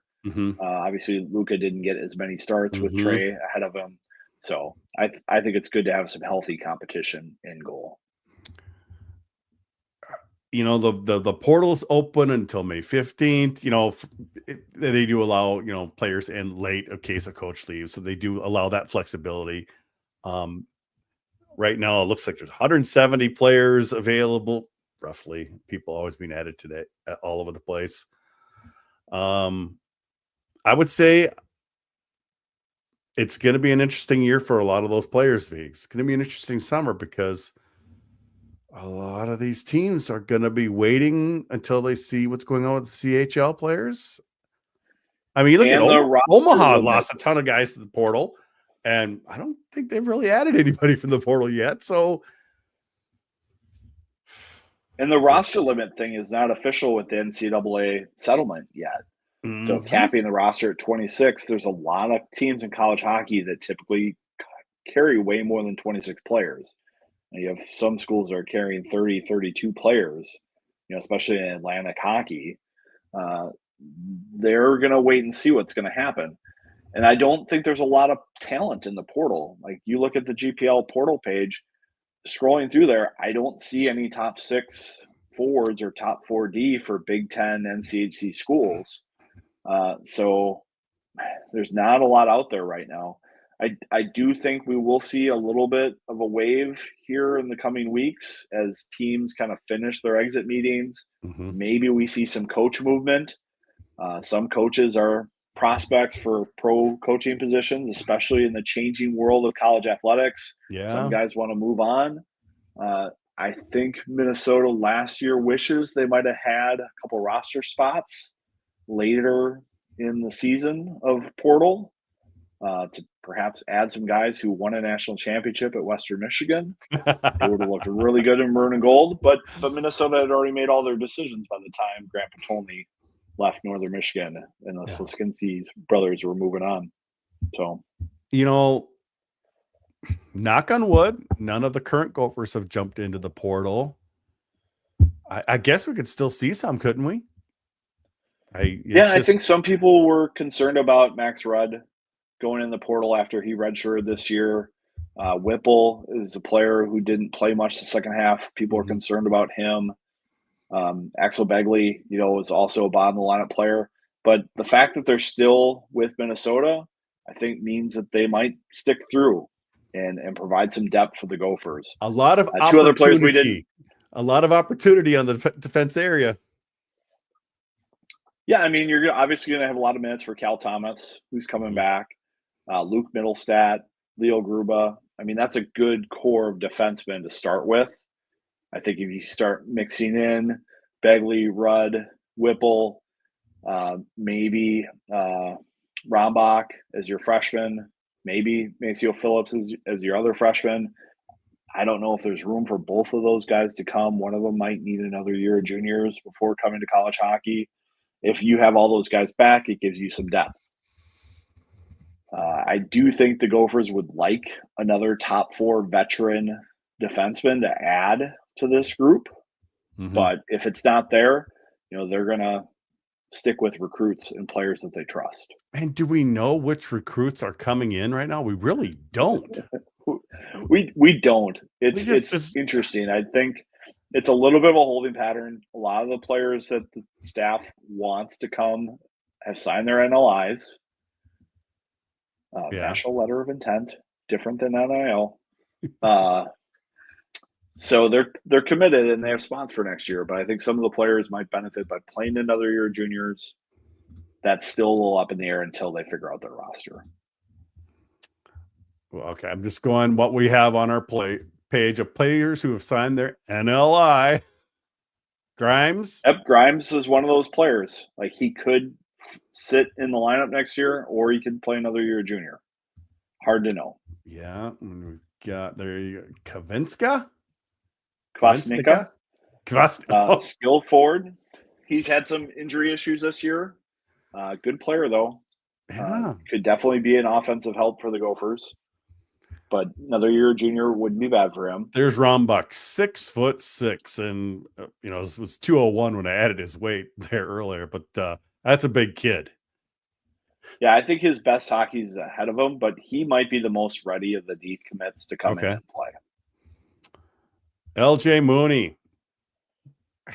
Obviously, Luca didn't get as many starts with Trey ahead of him. So I think it's good to have some healthy competition in goal. The portal's open until May 15th. They do allow, players in late in case a coach leaves. So they do allow that flexibility. Right now, it looks like there's 170 players available, roughly. People always being added today all over the place. I would say it's going to be an interesting year for a lot of those players. It's going to be an interesting summer because a lot of these teams are going to be waiting until they see what's going on with the CHL players. I mean, you look at Omaha lost a ton of guys to the portal, And I don't think they've really added anybody from the portal yet. So, And the roster limit thing is not official with the NCAA settlement yet. So mhm. capping the roster at 26, there's a lot of teams in college hockey that typically carry way more than 26 players. And you have some schools that are carrying 30, 32 players, especially in Atlantic hockey. They're going to wait and see what's going to happen. And I don't think there's a lot of talent in the portal. Like you look at the GPL portal page, scrolling through there, I don't see any top 6 forwards or top 4D for Big Ten NCHC schools. So there's not a lot out there right now. I do think we will see a little bit of a wave here in the coming weeks as teams kind of finish their exit meetings. Mhm. Maybe we see some coach movement. Some coaches are prospects for pro coaching positions, especially in the changing world of college athletics. Yeah. Some guys want to move on. I think Minnesota last year wishes they might have had a couple roster spots later in the season of portal to perhaps add some guys who won a national championship at Western Michigan. It would have looked really good in maroon and gold, but Minnesota had already made all their decisions by the time Grant Patolny left Northern Michigan and the Sliskinsky brothers were moving on. So, knock on wood, none of the current Gophers have jumped into the portal. I guess we could still see some, couldn't we? I think some people were concerned about Max Rudd going in the portal after he redshirted this year. Whipple is a player who didn't play much the second half. People are concerned about him. Axel Begley, is also a bottom of the lineup player. But the fact that they're still with Minnesota, I think means that they might stick through and provide some depth for the Gophers. A lot of two other players we didn't. A lot of opportunity on the defense area. Yeah, I mean, you're obviously going to have a lot of minutes for Cal Thomas, who's coming back. Luke Middlestat, Leo Gruba. I mean, that's a good core of defensemen to start with. I think if you start mixing in Begley, Rudd, Whipple, maybe Rombach as your freshman, maybe Maceo Phillips as your other freshman. I don't know if there's room for both of those guys to come. One of them might need another year of juniors before coming to college hockey. If you have all those guys back, it gives you some depth. I do think the Gophers would like another top 4 veteran defenseman to add to this group. But if it's not there, they're going to stick with recruits and players that they trust. And do we know which recruits are coming in right now? We really don't. we don't. It's interesting. I think it's a little bit of a holding pattern. A lot of the players that the staff wants to come have signed their NLIs. National letter of intent, different than NIL. So they're committed and they have spots for next year. But I think some of the players might benefit by playing another year of juniors. That's still a little up in the air until they figure out their roster. Well, okay, I'm just going what we have on our page of players who have signed their NLI. Grimes? Yep, Grimes is one of those players. Like he could sit in the lineup next year or he could play another year of junior. Hard to know. Yeah, and we've got there you go. Kvasnica? Skilled forward. He's had some injury issues this year. Good player though. Could definitely be an offensive help for the Gophers. But another year junior wouldn't be bad for him. There's Rombach, 6'6", and it was 201 when I added his weight there earlier. But that's a big kid. Yeah, I think his best hockey is ahead of him, but he might be the most ready of the deep commits to come in and play. LJ Mooney.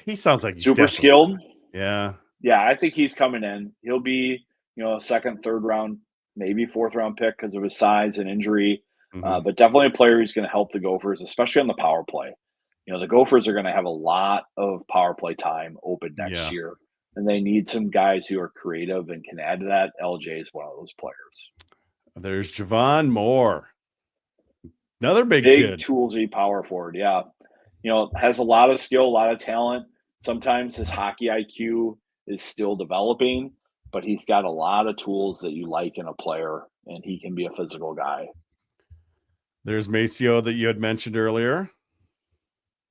He sounds like he's super skilled. Yeah. Yeah, I think he's coming in. He'll be, a second, third round, maybe fourth round pick because of his size and injury. But definitely a player who's going to help the Gophers, especially on the power play. The Gophers are going to have a lot of power play time open next year. And they need some guys who are creative and can add to that. LJ is one of those players. There's Javon Moore. Another big kid. Toolsy power forward, yeah. Has a lot of skill, a lot of talent. Sometimes his hockey IQ is still developing, but he's got a lot of tools that you like in a player, and he can be a physical guy. There's Maceo that you had mentioned earlier.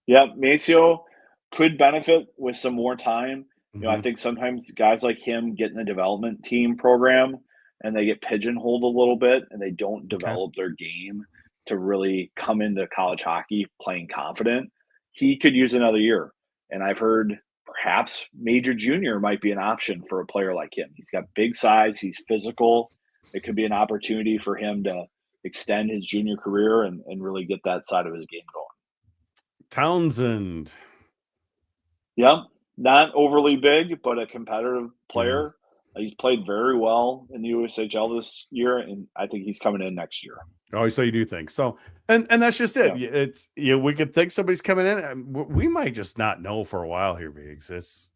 Yeah, Maceo could benefit with some more time. You know, I Mhm. think sometimes guys like him get in the development team program and they get pigeonholed a little bit and they don't Okay. develop their game to really come into college hockey playing confident. He could use another year. And I've heard perhaps major junior might be an option for a player like him. He's got big size, he's physical. It could be an opportunity for him to extend his junior career and really get that side of his game going. Townsend. Yep, not overly big, but a competitive Yeah. player. He's played very well in the USHL this year, and I think he's coming in next year. Oh, so you do think so, and that's just it. Yeah. It's we could think somebody's coming in, and we might just not know for a while here, Viggs. It's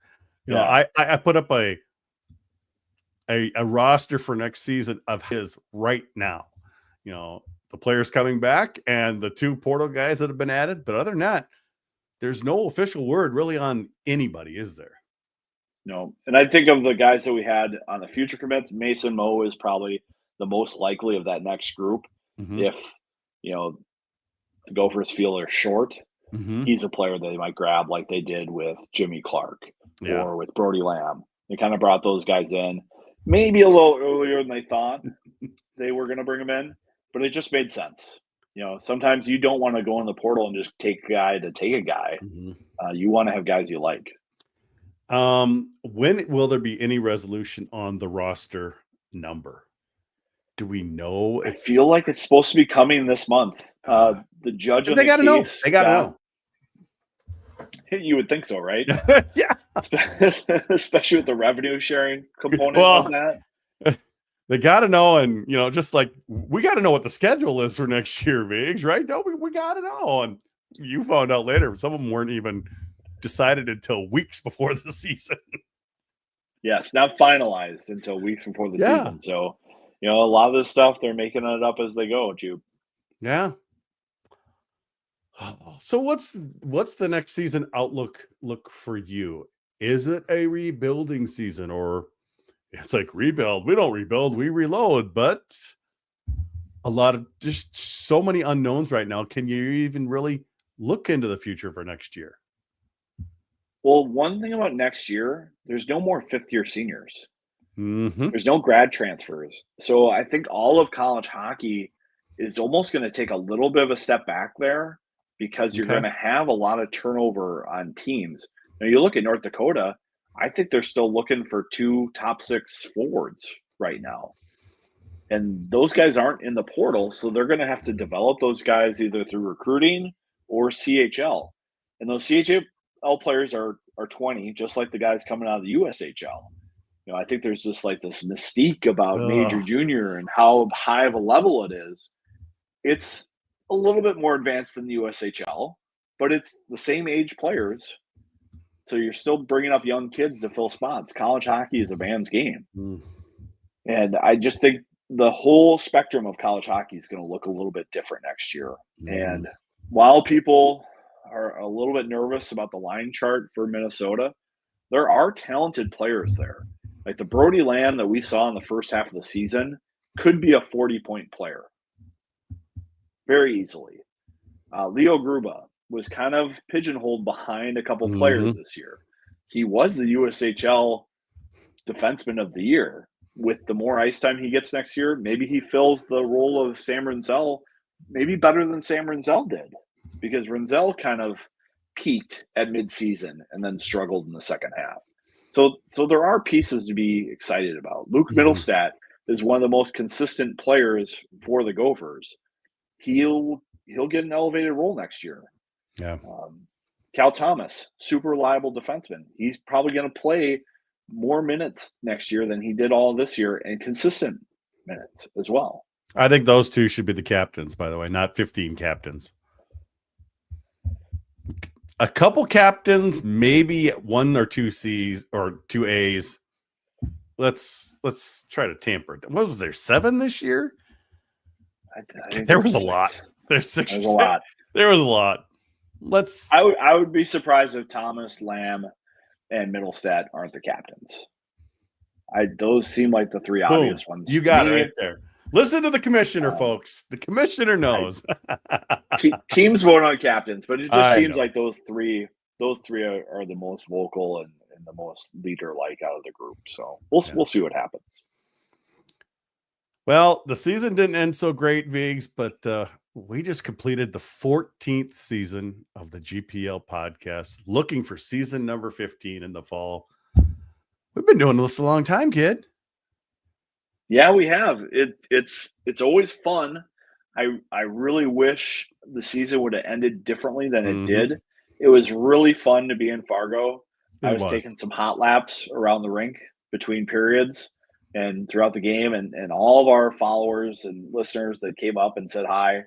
Yeah. I put up a roster for next season of his right now. The players coming back and the 2 portal guys that have been added, but other than that, there's no official word really on anybody, is there? No, and I think of the guys that we had on the future commits, Mason Moe is probably the most likely of that next group. Mhm. If, the Gophers feel they're short, Mhm. he's a player that they might grab like they did with Jimmy Clark Yeah. or with Brody Lamb. They kind of brought those guys in maybe a little earlier than they thought they were going to bring them in, but it just made sense. Sometimes you don't want to go in the portal and just take a guy to take a guy. Mhm. You want to have guys you like. When will there be any resolution on the roster number? Do we know? I feel like it's supposed to be coming this month. The judge on they the got to know. case They got to know. You would think so, right? Yeah. Especially with the revenue sharing component Well, of that. They got to know, and just like we got to know what the schedule is for next year, Viggs, right? No, we got to know. And you found out later some of them weren't even decided until weeks before the season. Yes, not finalized until weeks before the Yeah. season. So, a lot of this stuff they're making it up as they go, Jude. Yeah. So what's the next season outlook look for you? Is it a rebuilding season, or it's like rebuild? We don't rebuild, we reload, but a lot of just so many unknowns right now. Can you even really look into the future for next year? Well, one thing about next year, there's no more fifth-year seniors. Mm-hmm. There's no grad transfers. So I think all of college hockey is almost going to take a little bit of a step back there because you're Okay. going to have a lot of turnover on teams. Now, you look at North Dakota, I think they're still looking for 2 top 6 forwards right now. And those guys aren't in the portal, so they're going to have to develop those guys either through recruiting or CHL. And those CHL players are 20, just like the guys coming out of the USHL. I think there's just like this mystique about major Ugh. junior and how high of a level it is. It's a little bit more advanced than the USHL, but it's the same age players. So you're still bringing up young kids to fill spots. College hockey is a man's game. Mm. And I just think the whole spectrum of college hockey is going to look a little bit different next year. And while people are a little bit nervous about the line chart for Minnesota, there are talented players there. Like the Brody Lamb that we saw in the first half of the season could be a 40-point player very easily. Leo Gruba was kind of pigeonholed behind a couple players this year. He was the USHL defenseman of the year. With the more ice time he gets next year, maybe he fills the role of Sam Renzel, maybe better than Sam Renzel did, because Renzel kind of peaked at midseason and then struggled in the second half. So there are pieces to be excited about. Luke Middlestat is one of the most consistent players for the Gophers. He'll get an elevated role next year. Yeah. Cal Thomas, super reliable defenseman. He's probably going to play more minutes next year than he did all this year, and consistent minutes as well. I think those 2 should be the captains, by the way, not 15 captains. A couple captains, maybe 1 or 2 C's or 2 A's. Let's try to tamper it. What was there, 7 this year? I think There was a 6. lot. There's 6. There's a lot. There was a lot. I would be surprised if Thomas, Lamb, and Middlestat aren't the captains. Those seem like the 3 obvious ones. You got it right there. Listen to the commissioner, folks. The commissioner knows. Teams vote on captains, but it just I seems know. like those three are the most vocal and the most leader-like out of the group. So we'll see what happens. Well, the season didn't end so great, Vigs, but we just completed the 14th season of the GPL podcast, looking for season number 15 in the fall. We've been doing this a long time, kid. Yeah, we have. It's always fun. I really wish the season would have ended differently than it did. It was really fun to be in Fargo. I was taking some hot laps around the rink between periods and throughout the game, and all of our followers and listeners that came up and said hi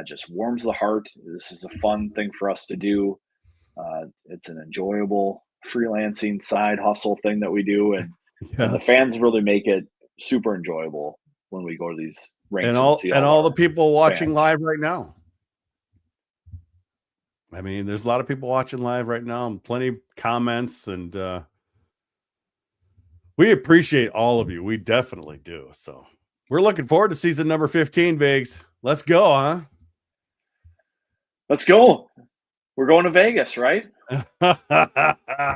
just warms the heart. This is a fun thing for us to do. It's an enjoyable freelancing side hustle thing that we do, and the fans really make it super enjoyable when we go to these rinks and see all the people watching fans live right now. I mean, there's a lot of people watching live right now and plenty of comments, and we appreciate all of you. We definitely do. So we're looking forward to season number 15, Biggs. Let's go, huh? Let's go. We're going to Vegas, right?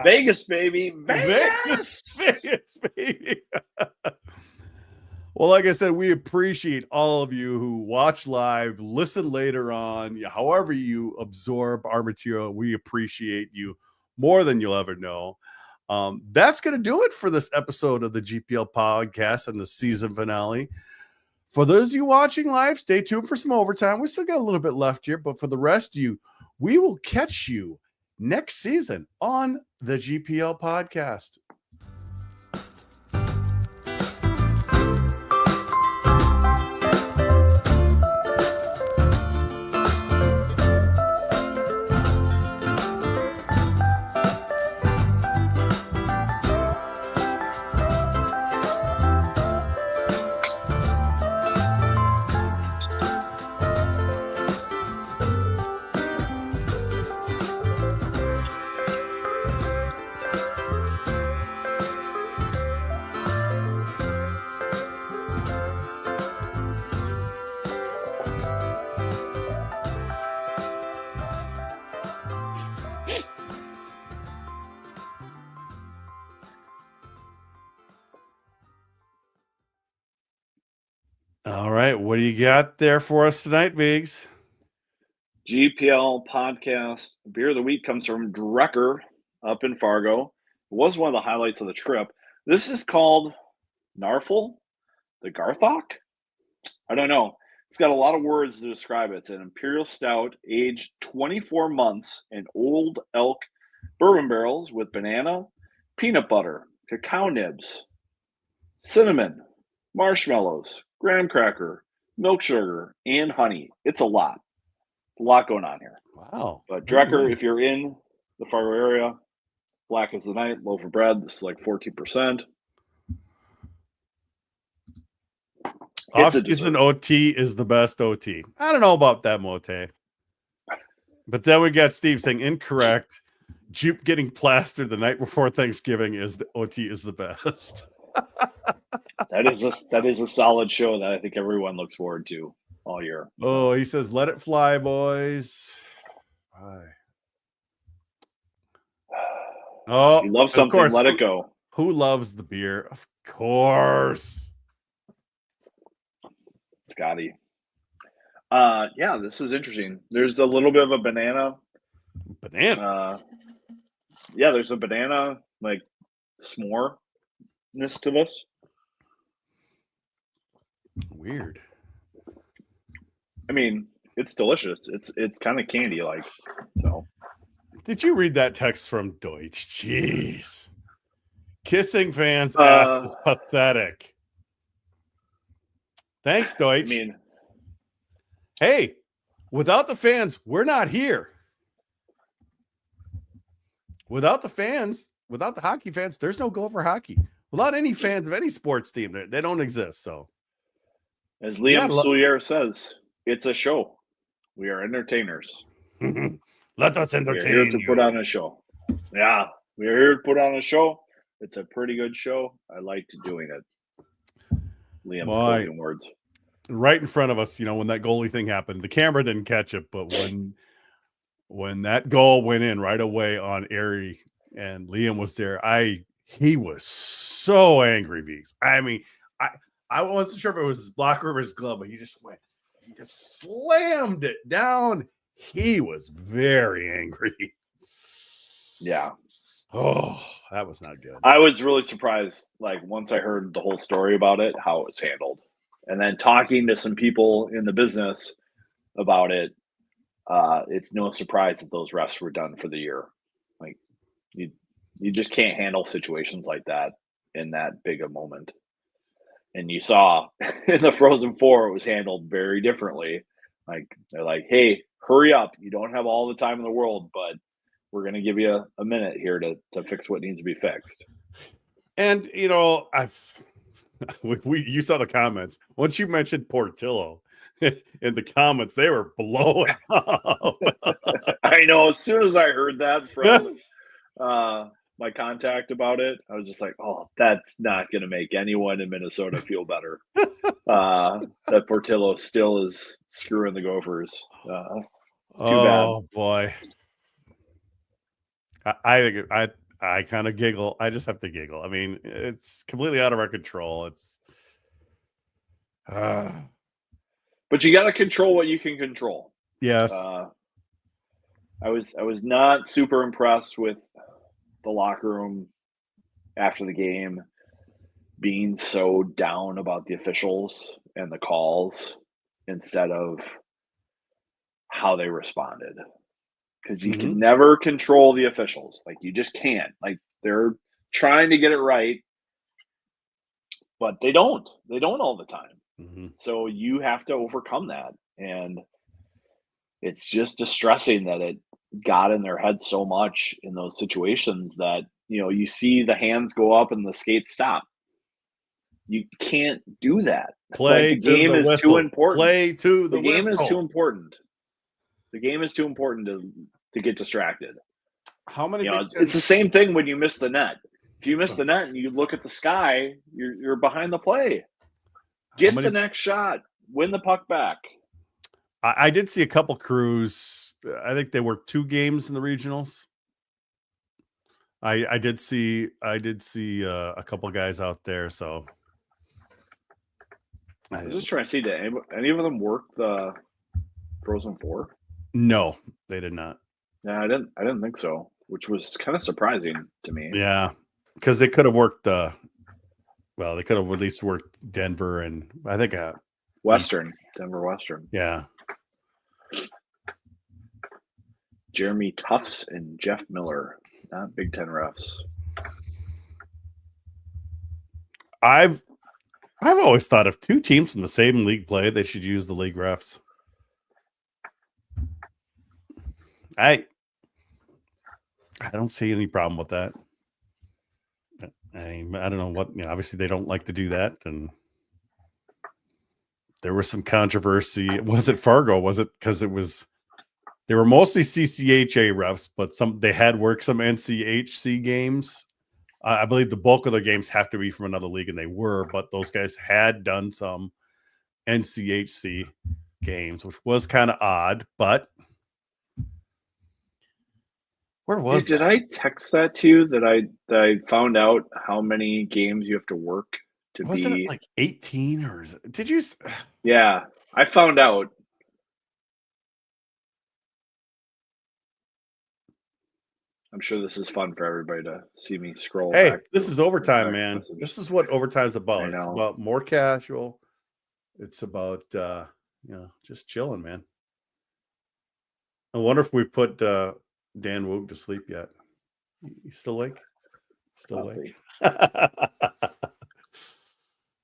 Vegas, baby. Vegas, baby. Well, like I said, we appreciate all of you who watch live, listen later on, however you absorb our material. We appreciate you more than you'll ever know. That's going to do it for this episode of the GPL podcast and the season finale. For those of you watching live, stay tuned for some overtime. We still got a little bit left here, but for the rest of you, we will catch you next season on the GPL podcast. All right, what do you got there for us tonight, Viggs? GPL podcast beer of the week comes from Drecker up in Fargo. It was one of the highlights of the trip. This is called Narfel, the Garthok. I don't know. It's got a lot of words to describe it. It's an imperial stout aged 24 months in old elk bourbon barrels with banana, peanut butter, cacao nibs, cinnamon, marshmallows, graham cracker, milk sugar, and honey. It's a lot. A lot going on here. Wow. But Drecker, if you're in the Fargo area, black as the night, loaf of bread. This is like 14%. Off-season OT is the best OT. I don't know about that, Mote. But then we got Steve saying incorrect. Jupe getting plastered the night before Thanksgiving is the OT is the best. That is a solid show that I think everyone looks forward to all year. Oh, he says, let it fly, boys. Bye. Oh, if you love something, course, let it go. Who loves the beer? Of course. Scotty. Yeah, this is interesting. There's a little bit of a banana. Yeah, there's a banana like s'more-ness to this. Weird. I mean, it's delicious. It's kind of candy-like. So, did you read that text from Deutsch? Jeez. Kissing fans' ass is pathetic. Thanks, Deutsch. I mean, hey, without the fans, we're not here. Without the fans, without the hockey fans, there's no Gopher hockey. Without any fans of any sports team, they don't exist. So, as Liam Soulier says, it's a show. We are entertainers. Let us entertain We're here to put on a show. Yeah, we're here to put on a show. It's a pretty good show. I liked doing it. Liam's closing words. right in front of us, when that goalie thing happened. The camera didn't catch it, but when that goal went in right away on Airy and Liam was there, he was so angry, Viggs. I mean, I wasn't sure if it was his blocker or his glove, but he just slammed it down. He was very angry. Yeah. Oh, that was not good. I was really surprised, like, once I heard the whole story about it, how it was handled. And then talking to some people in the business about it, it's no surprise that those refs were done for the year. Like, you just can't handle situations like that in that big a moment. And you saw in the Frozen Four, it was handled very differently. Like, they're like, hey, hurry up. You don't have all the time in the world, but we're going to give you a minute here to fix what needs to be fixed. And, you saw the comments. Once you mentioned Portillo in the comments, they were blowing up. I know. As soon as I heard that from my contact about it, I was just like, oh, that's not going to make anyone in Minnesota feel better. That Portillo still is screwing the Gophers. It's too bad. Oh boy. I kind of giggle. I just have to giggle. I mean, it's completely out of our control. It's But you got to control what you can control. yes. I was not super impressed with the locker room after the game being so down about the officials and the calls instead of how they responded. Because you can never control the officials. Like, you just can't. Like, they're trying to get it right, but they don't. They don't all the time. Mm-hmm. So you have to overcome that. And it's just distressing that it got in their head so much in those situations that, you see the hands go up and the skates stop. You can't do that. Play the game is whistle. too important. Play to the game whistle. is too important. The game is too important to get distracted. How many? It's the same thing when you miss the net. If you miss the net and you look at the sky, you're behind the play. Get the next shot. Win the puck back. I did see a couple crews. I think they worked 2 games in the regionals. I did see a couple guys out there. So I was just trying to see, did any of them work the Frozen Four? No, they did not. Yeah, I didn't think so, which was kind of surprising to me. Yeah, because they could have worked they could have at least worked Denver and I think Denver Western. Yeah. Jeremy Tufts and Jeff Miller, not Big Ten refs. I've always thought if 2 teams in the same league play, they should use the league refs. I don't see any problem with that. I mean, I don't know what, obviously they don't like to do that. And there was some controversy. Was it Fargo? Was it because they were mostly CCHA refs, but they had worked some NCHC games. I believe the bulk of the games have to be from another league, and they were, but those guys had done some NCHC games, which was kind of odd, but where was Did I text that to you that I found out how many games you have to work to wasn't be it like 18 or did you? Yeah, I found out. I'm sure this is fun for everybody to see me scroll. Hey, back this is overtime, man. messages. This is what overtime's about. I It's know. about more casual. It's about just chilling, man. I wonder if we put Dan Woog to sleep yet. You still awake? Still awake.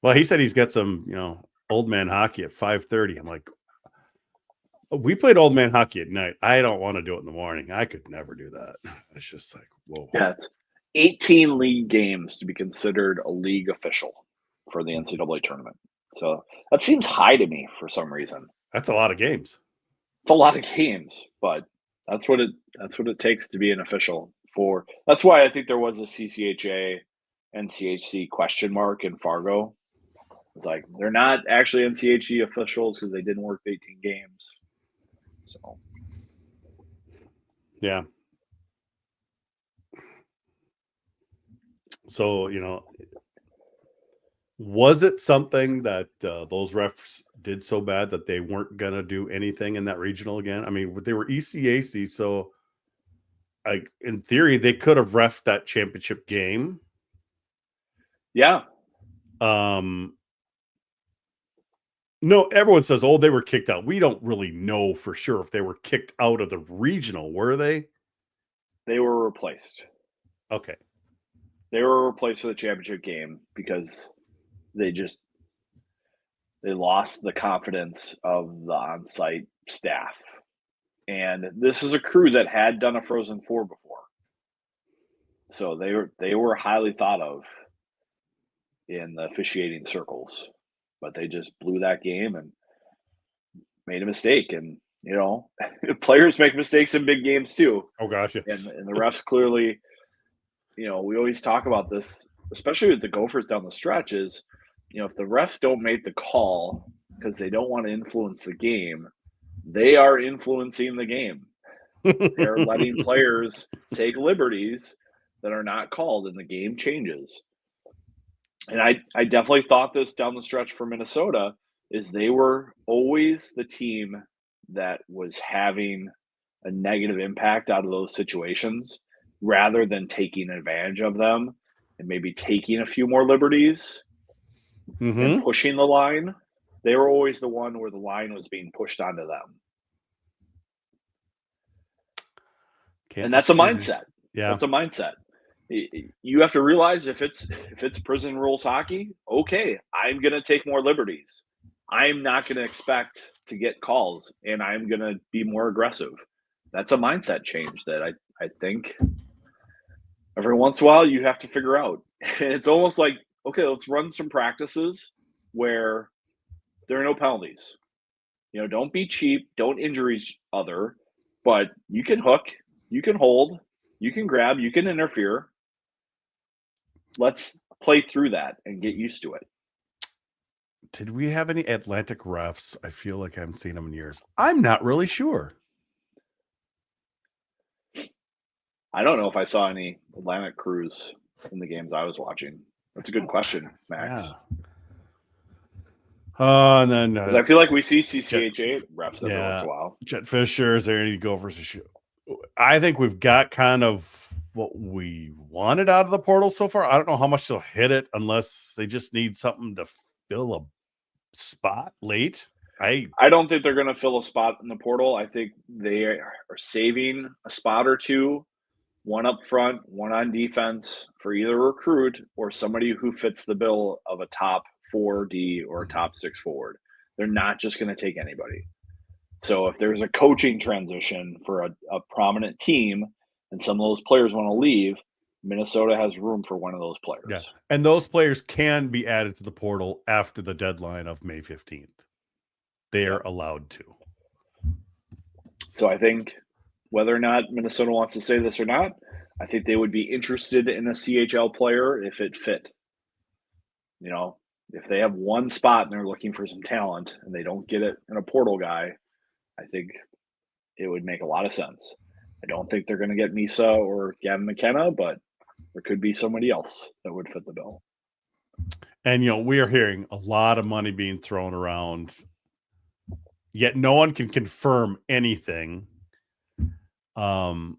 Well, he said he's got some, old man hockey at 5:30. I'm like, we played old man hockey at night. I don't want to do it in the morning. I could never do that. It's just like, whoa. Yeah, it's 18 league games to be considered a league official for the NCAA tournament. So that seems high to me for some reason. That's a lot of games. It's a lot of games, but that's what it takes to be an official for. That's why I think there was a CCHA NCHC question mark in Fargo, It's like they're not actually NCHE officials because they didn't work 18 games. So Yeah. So, was it something that those refs did so bad that they weren't going to do anything in that regional again? I mean, they were ECAC, so in theory, they could have reffed that championship game. yeah, No, everyone says, oh, they were kicked out. We don't really know for sure if they were kicked out of the regional, were they? they were replaced. Okay. They were replaced for the championship game because they lost the confidence of the on-site staff. And this is a crew that had done a Frozen Four before. So they were highly thought of in the officiating circles. But they just blew that game and made a mistake. And, players make mistakes in big games too. Oh, gosh, yes. And the refs clearly, we always talk about this, especially with the Gophers down the stretch, is, if the refs don't make the call because they don't want to influence the game, they are influencing the game. They're letting players take liberties that are not called, and the game changes. And I definitely thought this down the stretch for Minnesota is they were always the team that was having a negative impact out of those situations rather than taking advantage of them and maybe taking a few more liberties and pushing the line. They were always the one where the line was being pushed onto them. And that's a mindset. Yeah. That's a mindset. You have to realize if it's prison rules hockey, okay, I'm going to take more liberties. I'm not going to expect to get calls, and I'm going to be more aggressive. That's a mindset change that I think every once in a while you have to figure out. And it's almost like, okay, let's run some practices where there are no penalties. Don't be cheap, don't injure each other, but you can hook, you can hold, you can grab, you can interfere. Let's play through that and get used to it. Did we have any Atlantic refs? I feel like I haven't seen them in years. I'm not really sure. I don't know if I saw any Atlantic crews in the games I was watching. That's a good question, Max. Yeah. And then I feel like we see CCHA refs every once in a while. Jet Fisher, is there any Gophers? I think we've got kind of what we wanted out of the portal so far. I don't know how much they'll hit it unless they just need something to fill a spot late. I don't think they're going to fill a spot in the portal. I think they are saving a spot or two, one up front, one on defense for either a recruit or somebody who fits the bill of a top 4D or a top 6 forward. They're not just going to take anybody. So if there's a coaching transition for a prominent team and some of those players want to leave, Minnesota has room for one of those players. Yeah. And those players can be added to the portal after the deadline of May 15th. They are allowed to. So I think whether or not Minnesota wants to say this or not, I think they would be interested in a CHL player if it fit. If they have one spot and they're looking for some talent and they don't get it in a portal guy, I think it would make a lot of sense. I don't think they're going to get Misa or Gavin McKenna, but there could be somebody else that would fit the bill. And, we are hearing a lot of money being thrown around, yet no one can confirm anything. And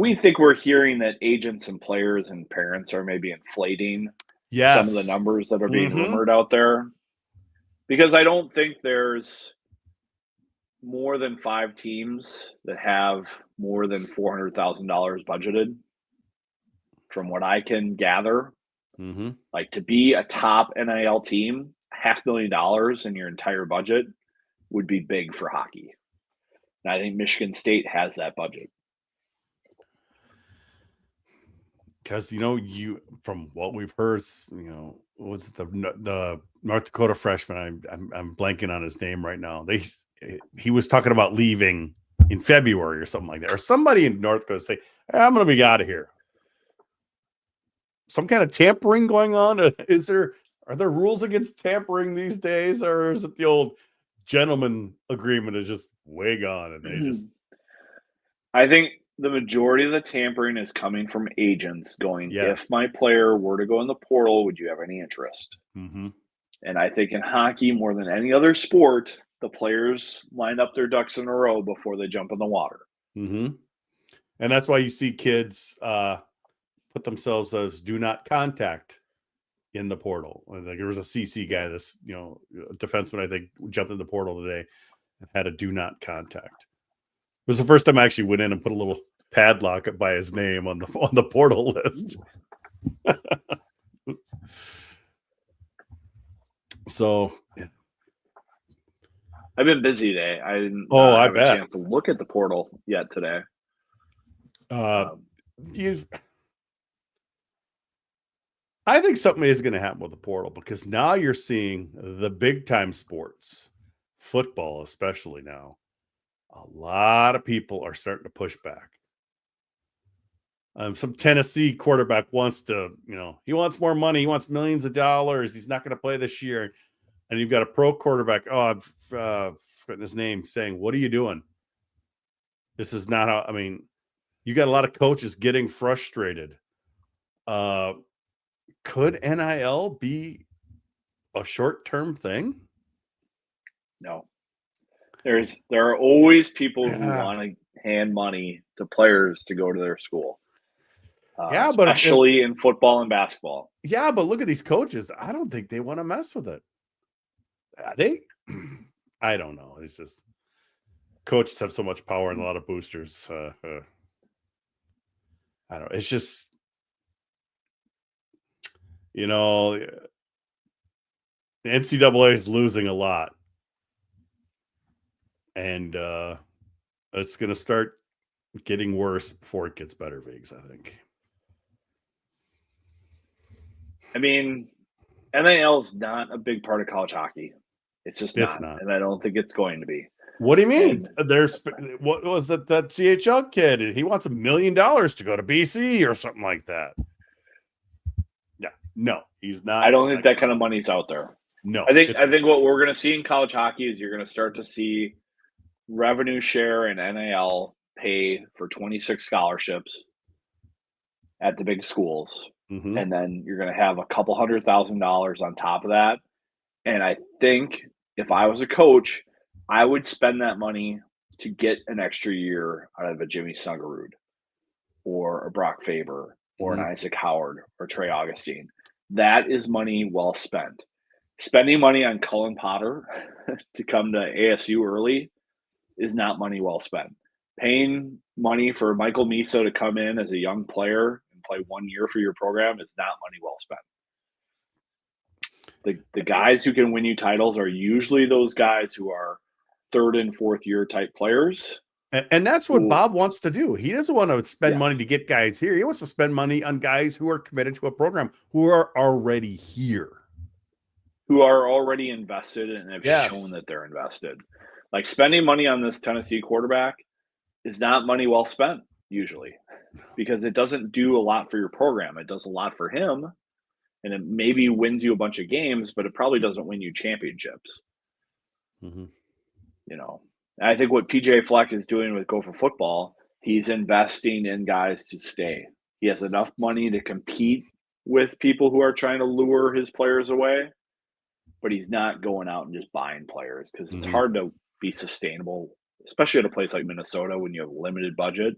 we think we're hearing that agents and players and parents are maybe inflating some of the numbers that are being rumored out there. Because I don't think there's more than 5 teams that have more than $400,000 budgeted. From what I can gather, like to be a top NIL team, $500,000 in your entire budget would be big for hockey. And I think Michigan State has that budget. Because, from what we've heard, was the North Dakota freshman, I'm blanking on his name right now. He was talking about leaving in February or something like that. Or somebody in North Dakota say, hey, I'm going to be out of here. Some kind of tampering going on? Is there Are there rules against tampering these days, or is it the old gentleman agreement is just way gone and they just I think the majority of the tampering is coming from agents going, yes. if my player were to go in the portal, would you have any interest? Mm-hmm. And I think in hockey, more than any other sport, the players line up their ducks in a row before they jump in the water. Mm-hmm. And that's why you see kids put themselves as do not contact in the portal. Like there was a CC guy, this defenseman, I think, jumped in the portal today and had a do not contact. It was the first time I actually went in and put a little padlock by his name on the portal list. So I've been busy today. I didn't I have a bet. chance to look at the portal yet today. I think something is going to happen with the portal because now you're seeing the big time sports, football especially now. A lot of people are starting to push back. Some Tennessee quarterback wants to, he wants more money. He wants millions of dollars. He's not going to play this year. And you've got a pro quarterback. Oh, I've forgotten his name, saying, "What are you doing? This is not how." I mean, you got a lot of coaches getting frustrated. Could NIL be a short-term thing? No. There are always people who want to hand money to players to go to their school. But especially in football and basketball. Yeah, but look at these coaches. I don't think they want to mess with it. I don't know. It's just coaches have so much power and a lot of boosters. I don't know. It's just, the NCAA is losing a lot. And it's going to start getting worse before it gets better, Viggs, I think. I mean, NIL is not a big part of college hockey. It's just not. And I don't think it's going to be. What do you mean? What was it? That CHL kid? He wants $1 million to go to BC or something like that. Yeah, no, he's not. I don't think that kind of money's out there. No, I think what we're going to see in college hockey is you're going to start to see revenue share and NIL pay for 26 scholarships at the big schools. Mm-hmm. And then you're going to have a couple $100,000 on top of that. And I think if I was a coach, I would spend that money to get an extra year out of a Jimmy Snuggerud or a Brock Faber or an Isaac Howard or Trey Augustine. That is money well spent. Spending money on Cullen Potter to come to ASU early is not money well spent. Paying money for Michael Miso to come in as a young player and play 1 year for your program is not money well spent. The guys who can win you titles are usually those guys who are third and fourth year type players. And that's what Bob wants to do. He doesn't want to spend money to get guys here. He wants to spend money on guys who are committed to a program, who are already here. Who are already invested and have shown that they're invested. Like spending money on this Tennessee quarterback is not money well spent usually because it doesn't do a lot for your program. It does a lot for him and it maybe wins you a bunch of games, but it probably doesn't win you championships. Mm-hmm. I think what PJ Fleck is doing with Gopher football, he's investing in guys to stay. He has enough money to compete with people who are trying to lure his players away, but he's not going out and just buying players because it's hard to be sustainable, especially at a place like Minnesota when you have a limited budget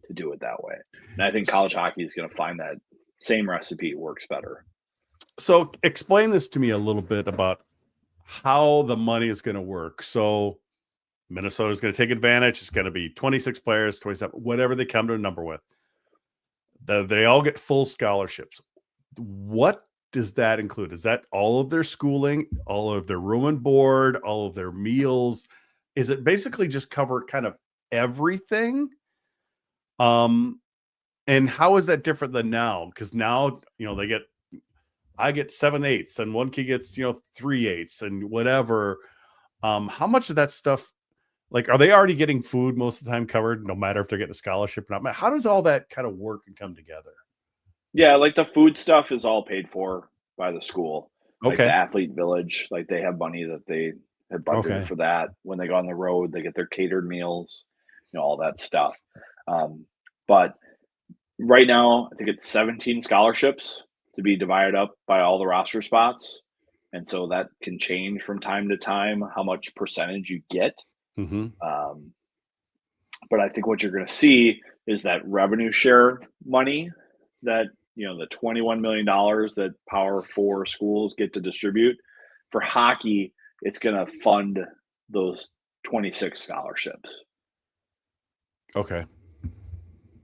to do it that way. And I think college hockey is going to find that same recipe works better. So explain this to me a little bit about how the money is going to work. So Minnesota is going to take advantage. It's going to be 26 players, 27, whatever they come to a number with. They all get full scholarships. What does that include? Is that all of their schooling, all of their room and board, all of their meals? Is it basically just cover kind of everything? And how is that different than now? Because now, I get 7/8 and one kid gets, 3/8 and whatever. How much of that stuff, like, are they already getting food most of the time covered, no matter if they're getting a scholarship or not? How does all that kind of work and come together? Yeah, like the food stuff is all paid for by the school. Like the Okay. athlete village, like they have money that they have budgeted Okay. for that. When they go on the road, they get their catered meals, all that stuff. But right now, I think it's 17 scholarships to be divided up by all the roster spots. And so that can change from time to time how much percentage you get. Mm-hmm. But I think what you're going to see is that revenue share money that, the $21 million that Power 4 schools get to distribute. For hockey, it's going to fund those 26 scholarships. Okay.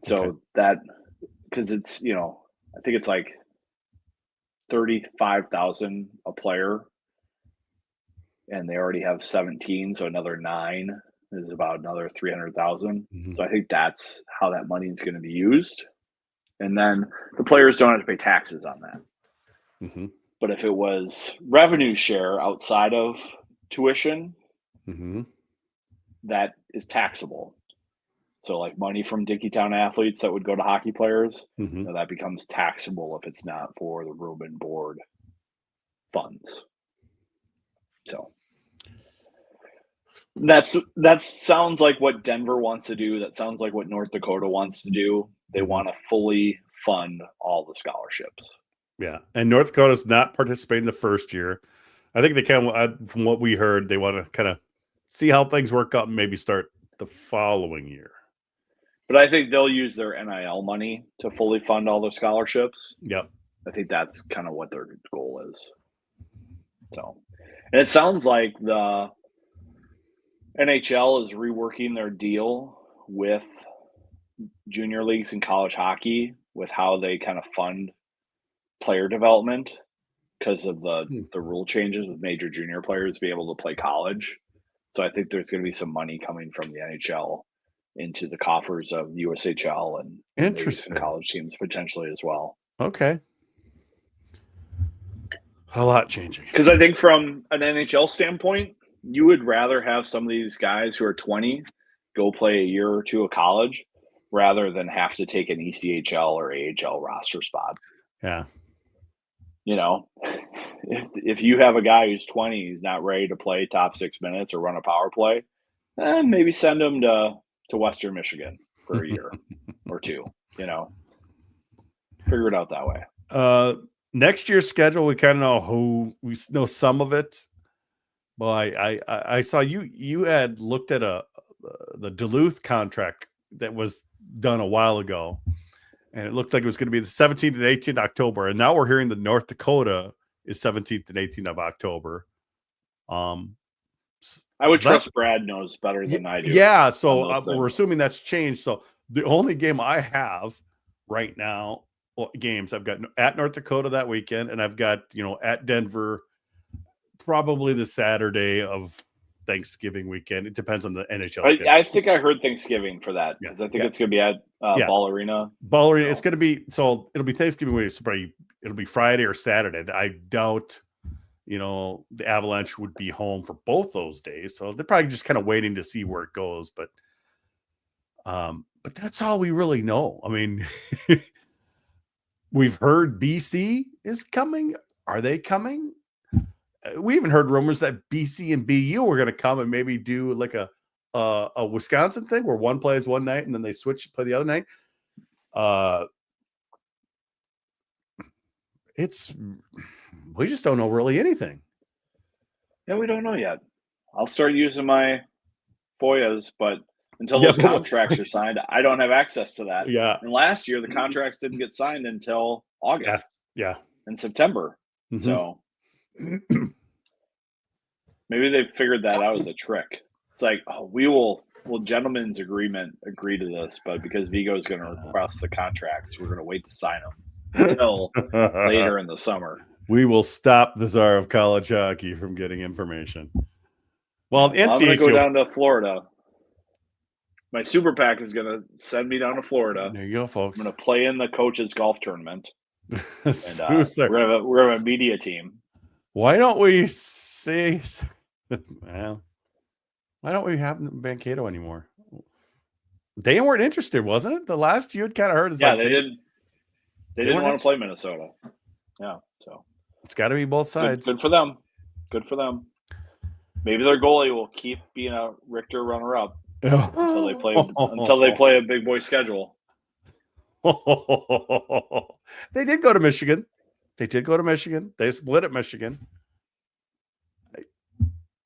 So that, because it's, I think it's like 35,000 a player, and they already have 17, so another 9 is about another 300,000. Mhm. So I think that's how that money is going to be used. And then the players don't have to pay taxes on that. Mm-hmm. But if it was revenue share outside of tuition, Mm-hmm. that is taxable. So like money from Dickeytown athletes that would go to hockey players, Mm-hmm. that becomes taxable if it's not for the room and board funds. So that sounds like what Denver wants to do. That sounds like what North Dakota wants to do. They Mhm. want to fully fund all the scholarships. Yeah. And North Dakota's not participating the first year. I think they can, from what we heard, they want to kind of see how things work out and maybe start the following year. But I think they'll use their NIL money to fully fund all the scholarships. Yep. I think that's kind of what their goal is. So, and it sounds like the NHL is reworking their deal with junior leagues and college hockey with how they kind of fund player development because of the rule changes with major junior players be able to play college. So I think there's going to be some money coming from the NHL into the coffers of the USHL and maybe some Interesting. college teams potentially as well. Okay. A lot changing. Because I think from an NHL standpoint, you would rather have some of these guys who are 20 go play a year or two of college rather than have to take an ECHL or AHL roster spot. Yeah. If you have a guy who's 20, he's not ready to play top 6 minutes or run a power play, maybe send him to Western Michigan for a year or two, figure it out that way. Next year's schedule, we kind of we know some of it. But I saw you had looked at the Duluth contract that was done a while ago, and it looked like it was going to be the 17th and 18th October, and now we're hearing that North Dakota is 17th and 18th of October. I would trust Brad knows better than I do. Yeah, so we're assuming that's changed. So the only game I have right now, games I've got at North Dakota that weekend, and I've got at Denver probably the Saturday of Thanksgiving weekend. It depends on the NHL schedule. I think I heard Thanksgiving for that because I think it's going to be at Ball Arena. Ball Arena. It's going to be it'll be Thanksgiving week. It'll be Friday or Saturday. I doubt the Avalanche would be home for both those days, so they're probably just kind of waiting to see where it goes. But that's all we really know. I mean, we've heard BC is coming. Are they coming? We even heard rumors that BC and BU were going to come and maybe do like a Wisconsin thing where one plays one night and then they switch to play the other night. We just don't know really anything. Yeah, we don't know yet. I'll start using my FOIAs, but until those contracts are signed, I don't have access to that. Yeah. And last year, the contracts didn't get signed until August. Yeah. And September. Mm-hmm. So maybe they figured that out as a trick. It's like, we'll gentlemen's agreement agree to this, but because Vigo is going to request the contracts, we're going to wait to sign them until later in the summer. We will stop the czar of college hockey from getting information. Well, I'm going to go down to Florida. My super PAC is going to send me down to Florida. There you go, folks. I'm going to play in the coaches golf tournament. And we're a media team. Why don't we say? Well, why don't we have Mankato anymore? They weren't interested, wasn't it? The last you had kind of heard is they didn't want to play Minnesota. Yeah, so It's got to be both Good, sides. good for them. Good for them. Maybe their goalie will keep being a Richter runner-up until they play a big boy schedule. They did go to Michigan. They split at Michigan.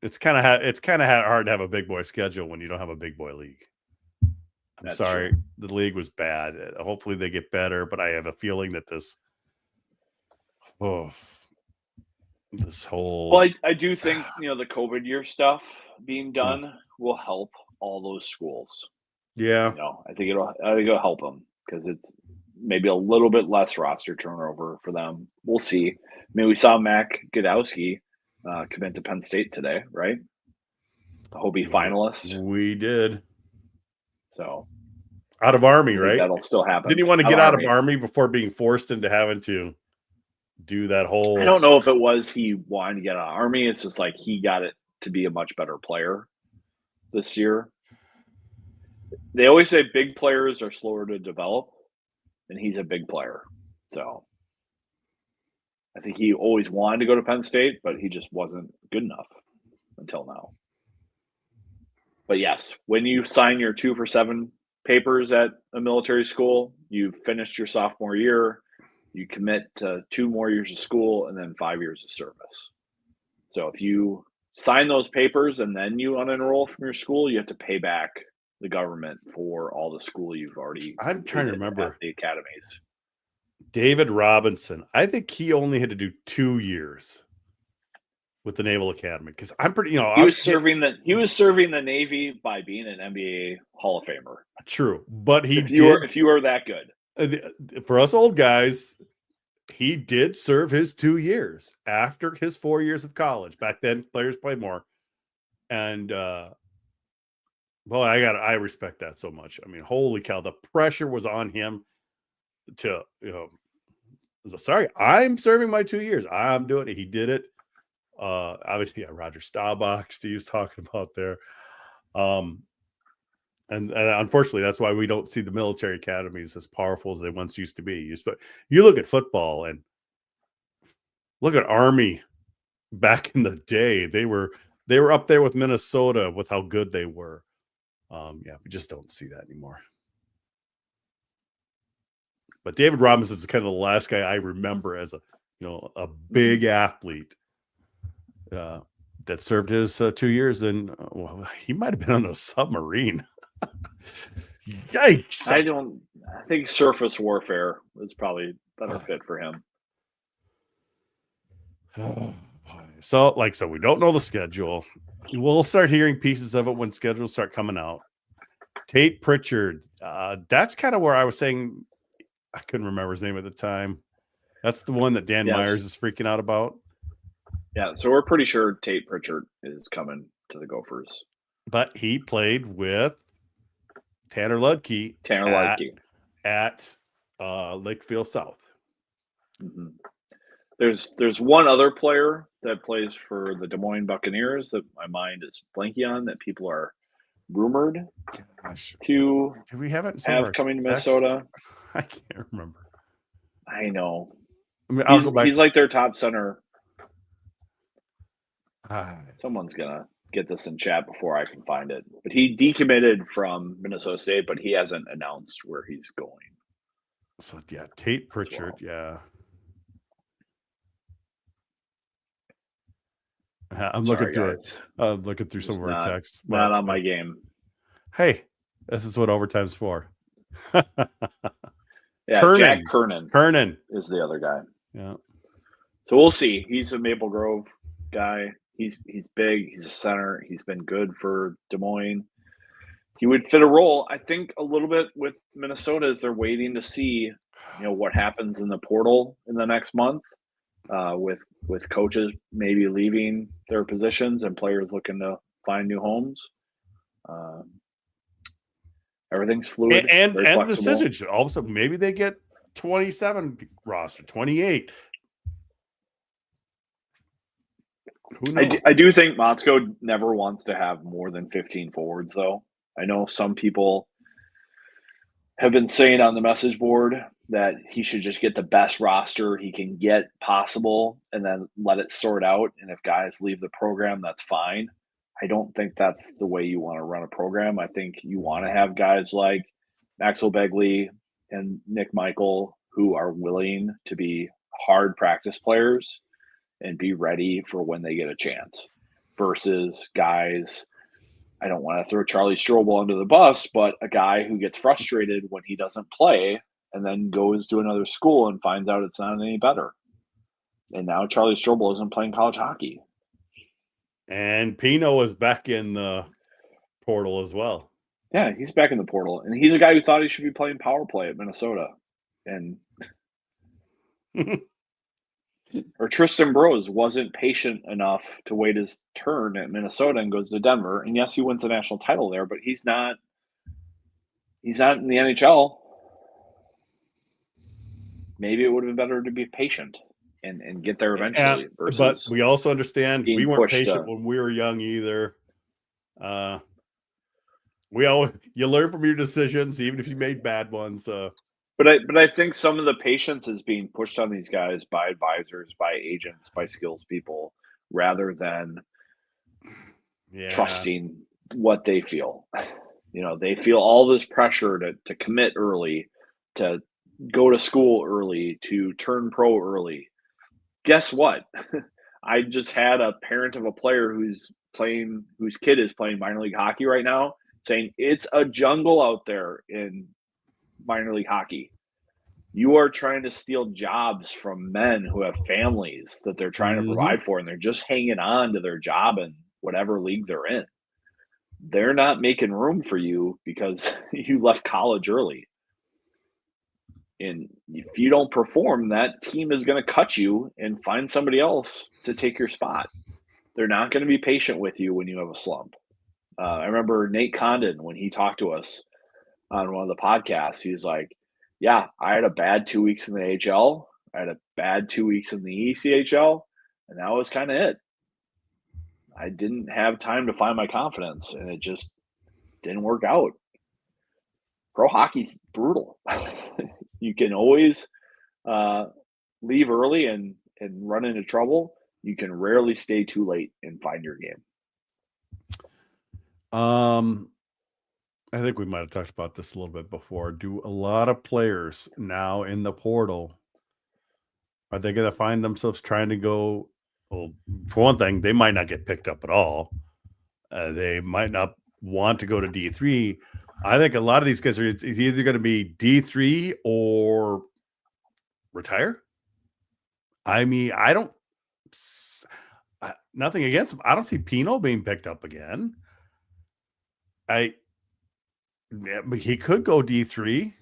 It's kind of hard to have a big boy schedule when you don't have a big boy league. I'm That's sorry, true. the league was bad. Hopefully they get better, but I have a feeling that this whole. Well, I do think the COVID year stuff being done will help all those schools. Yeah, I think it'll help them because it's maybe a little bit less roster turnover for them. We'll see. I mean, we saw Mac Godowski commit to Penn State today, right? The Hobie finalist. We did. So out of Army, I think right? that'll still happen. Didn't you want to get out of Army before being forced into having to do that whole? I don't know if it was he wanted to get out of Army. It's just like he got it to be a much better player this year. They always say big players are slower to develop, and he's a big player. So I think he always wanted to go to Penn State, but he just wasn't good enough until now. But yes, when you sign your 2 for 7 papers at a military school, you've finished your sophomore year, you commit to 2 more years of school and then 5 years of service. So if you sign those papers and then you unenroll from your school, you have to pay back the government for all the school you've already. I'm trying to remember the academies. David Robinson. I think he only had to do 2 years with the Naval Academy because I'm pretty. He was serving the Navy by being an NBA Hall of Famer. True, but if you were that good. For us old guys, he did serve his 2 years after his 4 years of college. Back then, players played more, and I respect that so much. I mean, holy cow, the pressure was on him to sorry, I'm serving my 2 years. I'm doing it. He did it. Obviously, Roger Staubach, Steve's talking about there. And unfortunately, that's why we don't see the military academies as powerful as they once used to be. You look at football and look at Army back in the day. They were up there with Minnesota with how good they were. We just don't see that anymore. But David Robinson is kind of the last guy I remember as a big athlete that served his 2 years. And he might have been on a submarine. Yikes! I think surface warfare is probably a better fit for him. So we don't know the schedule. We'll start hearing pieces of it when schedules start coming out. Tate Pritchard. That's kind of where I was saying I couldn't remember his name at the time. That's the one that Dan Myers is freaking out about. Yeah, so we're pretty sure Tate Pritchard is coming to the Gophers. But he played with Tanner Ludke at Lakefield South. Mm-hmm. There's one other player that plays for the Des Moines Buccaneers that my mind is blanking on that people are rumored to Did we have it have coming to Minnesota. I can't remember. I know. I mean, he's like their top center. Someone's gonna get this in chat before I can find it. But he decommitted from Minnesota State, but he hasn't announced where he's going. So Tate Pritchard, I'm looking through it. I'm looking through some of our texts. Not on my game. Hey, this is what overtime's for. Jack Kernan. Kernan is the other guy. Yeah. So we'll see. He's a Maple Grove guy. He's big. He's a center. He's been good for Des Moines. He would fit a role. I think a little bit with Minnesota is they're waiting to see, what happens in the portal in the next month, with coaches maybe leaving their positions and players looking to find new homes. Everything's fluid and the decisions. All of a sudden, maybe they get 27 roster, 28. Who knows? I do think Motzko never wants to have more than 15 forwards, though. I know some people have been saying on the message board that he should just get the best roster he can get possible and then let it sort out. And if guys leave the program, that's fine. I don't think that's the way you want to run a program. I think you want to have guys like Maxwell Begley and Nick Michael who are willing to be hard practice players and be ready for when they get a chance versus guys. I don't want to throw Charlie Strobel under the bus, but a guy who gets frustrated when he doesn't play and then goes to another school and finds out it's not any better. And now Charlie Strobel isn't playing college hockey. And Pino is back in the portal as well. Yeah, he's back in the portal. And he's a guy who thought he should be playing power play at Minnesota. And or Tristan Brose wasn't patient enough to wait his turn at Minnesota and goes to Denver. And yes, he wins the national title there, but he's not in the NHL. Maybe it would have been better to be patient and get there eventually. But we also understand we weren't patient when we were young either. You learn from your decisions, even if you made bad ones. But I think some of the patience is being pushed on these guys by advisors, by agents, by skills people, rather than trusting what they feel. You know, they feel all this pressure to commit early, to go to school early, to turn pro early. Guess what? I just had a parent of a player whose kid is playing minor league hockey right now saying it's a jungle out there in minor league hockey. You are trying to steal jobs from men who have families that they're trying to provide for, and they're just hanging on to their job in whatever league they're in. They're not making room for you because you left college early. And if you don't perform, that team is going to cut you and find somebody else to take your spot. They're not going to be patient with you when you have a slump. I remember Nate Condon, when he talked to us on one of the podcasts, he was like, yeah, I had a bad 2 weeks in the AHL. I had a bad 2 weeks in the ECHL, and that was kind of it. I didn't have time to find my confidence, and it just didn't work out. Pro hockey's brutal. You can always leave early and run into trouble. You can rarely stay too late and find your game. I think we might have talked about this a little bit before. Do a lot of players now in the portal, are they going to find themselves trying to go? Well, for one thing, they might not get picked up at all. They might not want to go to D3. I think a lot of these guys it's either going to be D3 or retire. I mean, nothing against him. I don't see Pino being picked up again. He could go D3.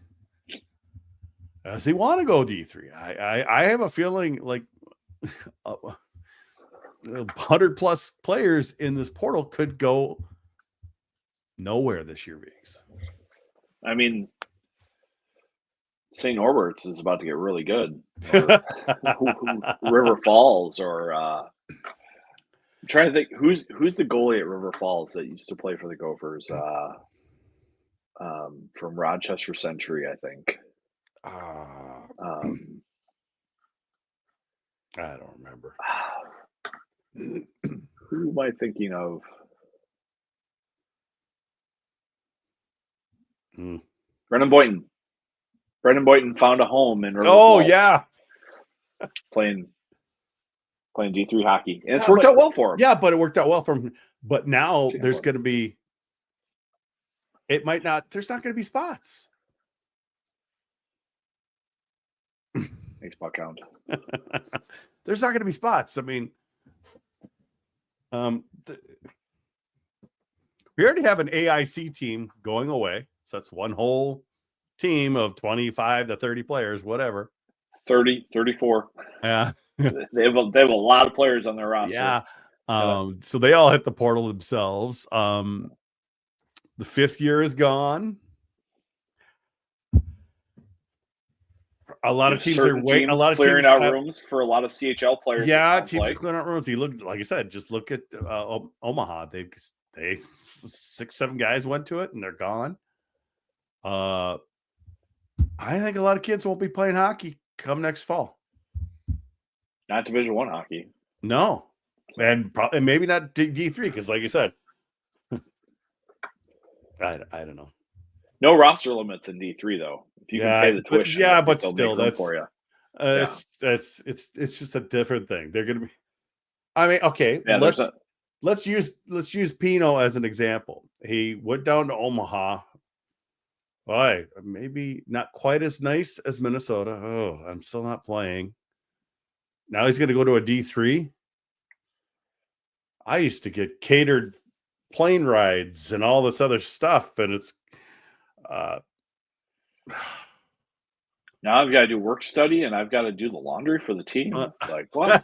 Does he want to go D3? I have a feeling like 100 plus players in this portal could go nowhere this year, Viggs. I mean, St. Norbert's is about to get really good. River Falls, or I'm trying to think who's the goalie at River Falls that used to play for the Gophers. From Rochester Century, I think. I don't remember. Who am I thinking of? Brendan Boynton. Brendan Boynton found a home in River Falls. Yeah. Playing D3 hockey. And it's worked out well for him. Yeah, but it worked out well for him. But now there's going to be there's not going to be spots. Makes puck count. There's not going to be spots. I mean, we already have an AIC team going away. So that's one whole team of 25 to 30 players, whatever. 30, 34. Yeah. They have a lot of players on their roster. Yeah. So they all hit the portal themselves. The fifth year is gone. A lot of teams are waiting. A lot of clearing teams out rooms for a lot of CHL players. Yeah, teams are clearing out rooms. You look, like I said, just look at Omaha. They 6-7 guys went to it and they're gone. I think a lot of kids won't be playing hockey come next fall. Not Division I hockey. No, and probably maybe not D3 because, like you said, I don't know. No roster limits in D3 though. If you can pay the tuition, I think but they'll still, make room that's for you. it's just a different thing. They're gonna be. I mean, okay, Yeah, let's use Pino as an example. He went down to Omaha. Boy, maybe not quite as nice as Minnesota. Oh, I'm still not playing. Now he's going to go to a D3. I used to get catered plane rides and all this other stuff, and it's now I've got to do work study and I've got to do the laundry for the team. Like what?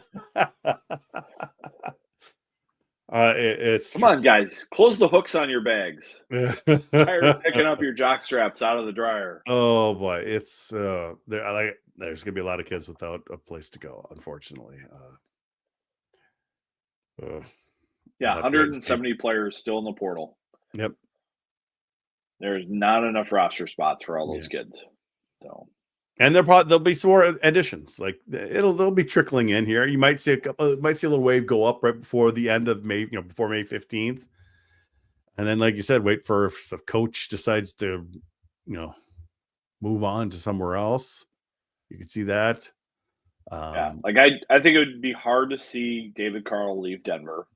It's Come on, guys, close the hooks on your bags. Tired of picking up your jock straps out of the dryer. Oh boy, it's there's gonna be a lot of kids without a place to go, unfortunately. Yeah, 170 players still in the portal. Yep. There's not enough roster spots for all those kids. So, and there'll be some more additions. Like they'll be trickling in here. You might see a little wave go up right before the end of May, before May 15th. And then, like you said, wait for if a coach decides to, move on to somewhere else. You can see that. Yeah, like I think it would be hard to see David Carl leave Denver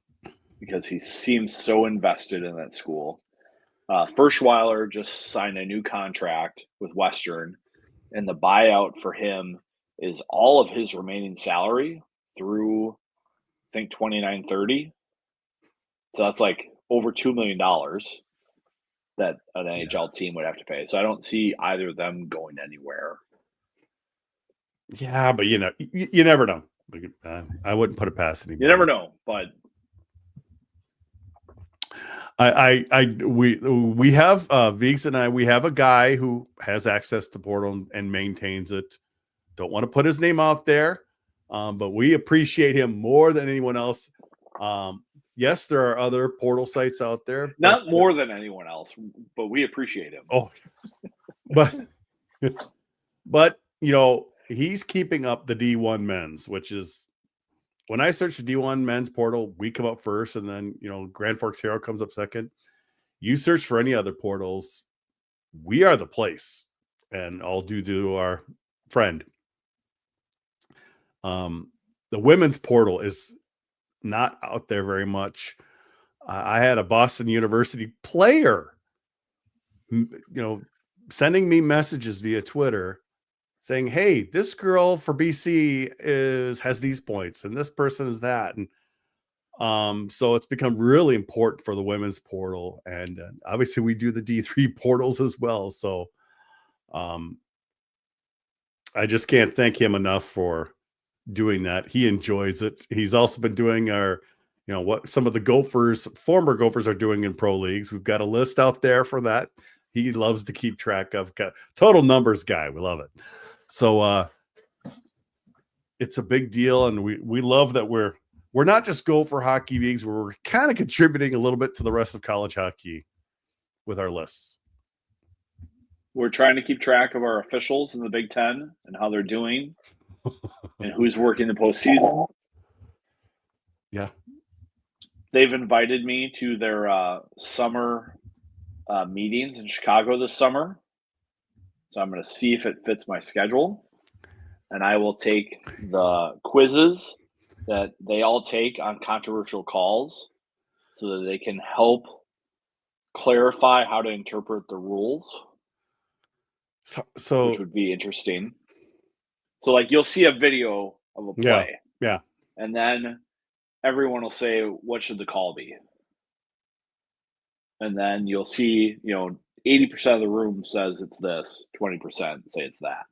because he seems so invested in that school. Furschweiler just signed a new contract with Western, and the buyout for him is all of his remaining salary through, I think, 29-30. So that's like over $2 million that an NHL team would have to pay. So I don't see either of them going anywhere. Yeah, but you never know. I wouldn't put it past anybody. You never know, but we have Viggs and we have a guy who has access to portal and maintains it. Don't want to put his name out there, but we appreciate him more than anyone else. Yes, there are other portal sites out there. Not more than anyone else, but we appreciate him. Oh, but he's keeping up the D1 men's, which is when I search the D1 men's portal, we come up first, and then Grand Forks Hero comes up second. You search for any other portals, we are the place, and all due to our friend. The women's portal is not out there very much. I had a Boston University player, sending me messages via Twitter saying, "Hey, this girl for BC has these points, and this person is that," and so it's become really important for the women's portal, and obviously we do the D3 portals as well. So, I just can't thank him enough for doing that. He enjoys it. He's also been doing our, what some of the former Gophers are doing in pro leagues. We've got a list out there for that. He loves to keep track of. Total numbers guy. We love it. So it's a big deal, and we love that we're not just Gopher hockey leagues. We're kind of contributing a little bit to the rest of college hockey with our lists. We're trying to keep track of our officials in the Big Ten and how they're doing and who's working the postseason. Yeah. They've invited me to their summer meetings in Chicago this summer. So I'm going to see if it fits my schedule. And I will take the quizzes that they all take on controversial calls so that they can help clarify how to interpret the rules. So which would be interesting. So, like, you'll see a video of a play. Yeah. And then everyone will say, what should the call be? And then you'll see, 80% of the room says it's this, 20% say it's that.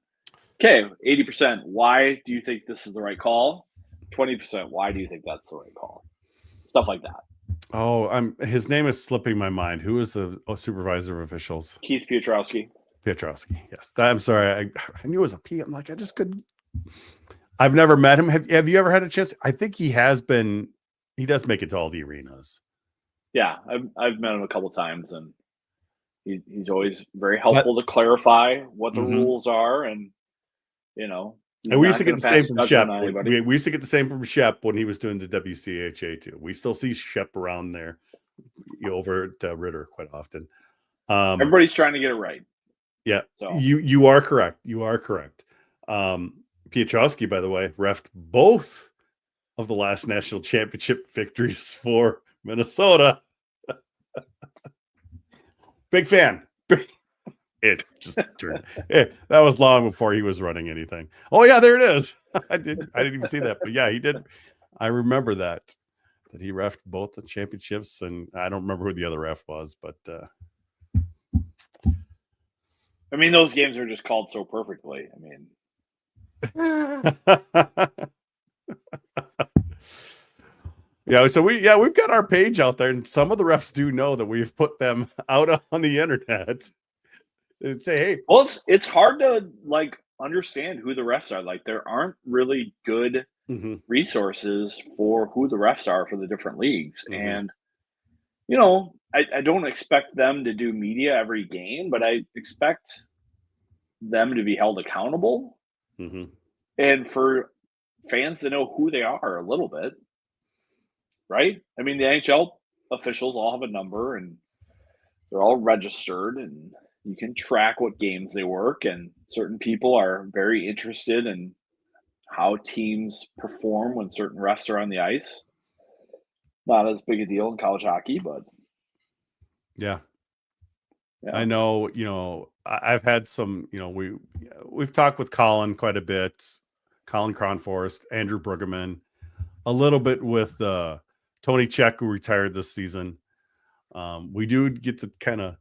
Okay, 80%, why do you think this is the right call? 20%, why do you think that's the right call? Stuff like that. Oh, his name is slipping my mind. Who is the supervisor of officials? Keith Piotrowski. Yes. I'm sorry. I knew it was a P. I'm like, I just couldn't. I've never met him. Have you ever had a chance? I think he has been. He does make it to all the arenas. Yeah, I've met him a couple times, and He's always very helpful to clarify what the Mhm. rules are, and he's And we used not to get gonna the pass same from judgment Shep. on anybody. We used to get the same from Shep when he was doing the WCHA too. We still see Shep around there over at Ritter quite often. Everybody's trying to get it right. Yeah, So you are correct. You are correct. Piotrowski, by the way, refed both of the last national championship victories for Minnesota. Big fan. It just turned. That was long before he was running anything. Oh yeah, there it is. I didn't even see that, but yeah, he did. I remember that he refed both the championships, and I don't remember who the other ref was, but I mean, those games are just called so perfectly. I mean, yeah. So we've got our page out there, and some of the refs do know that we've put them out on the internet and say, hey, well, it's hard to like understand who the refs are. Like, there aren't really good mhm, resources for who the refs are for the different leagues, mhm. and I don't expect them to do media every game, but I expect them to be held accountable Mhm. and for fans to know who they are a little bit, right? I mean, the NHL officials all have a number and they're all registered, and you can track what games they work, and certain people are very interested in how teams perform when certain refs are on the ice. Not as big a deal in college hockey, but Yeah. yeah. I know, I've had some, we've talked with Colin quite a bit, Colin Cronforst, Andrew Brueggemann, a little bit with Tony Check, who retired this season. We do get to kind of,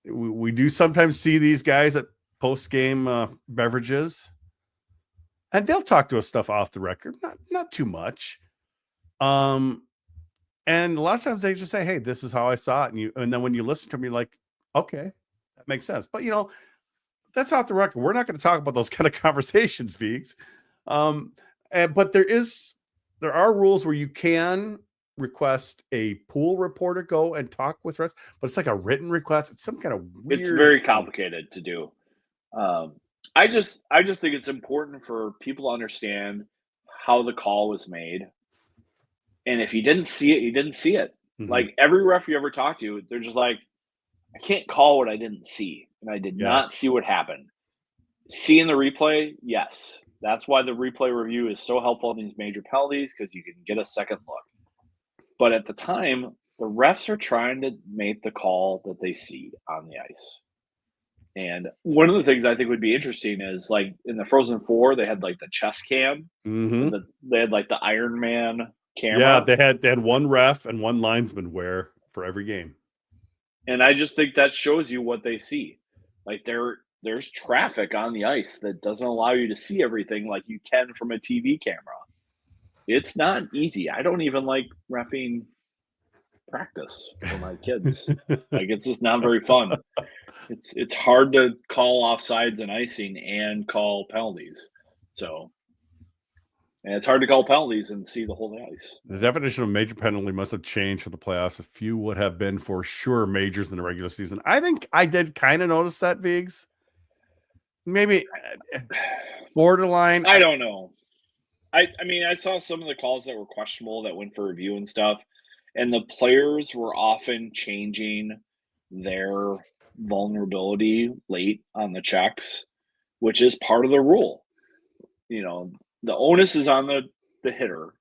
we do sometimes see these guys at post-game beverages, and they'll talk to us stuff off the record, not too much. And a lot of times they just say, hey, this is how I saw it. And then when you listen to them, you're like, okay, that makes sense. But that's off the record. We're not going to talk about those kind of conversations, Vigs. But there are rules where you can request a pool reporter go and talk with refs, but it's like a written request. It's some kind of weird. It's very complicated to do. I just think it's important for people to understand how the call was made. And if you didn't see it, you didn't see it. Mhm. Like, every ref you ever talk to, they're just like, I can't call what I didn't see. And I did Yes. not see what happened. Seeing the replay, yes. That's why the replay review is so helpful in these major penalties, because you can get a second look. But at the time, the refs are trying to make the call that they see on the ice. And one of the things I think would be interesting is, like, in the Frozen Four, they had like the chest cam, Mhm. and they had like the Iron Man camera. Yeah, they had one ref and one linesman wear for every game. And I just think that shows you what they see. Like, there's traffic on the ice that doesn't allow you to see everything like you can from a TV camera. It's not easy. I don't even like reffing practice for my kids. Like, it's just not very fun. It's hard to call offsides and icing and call penalties. So, and it's hard to call penalties and see the whole ice. The definition of major penalty must have changed for the playoffs. A few would have been for sure majors in the regular season. I think I did kind of notice that, Vigs. Maybe borderline. I don't know. I mean, I saw some of the calls that were questionable that went for review and stuff, and the players were often changing their vulnerability late on the checks, which is part of the rule. The onus is on the hitter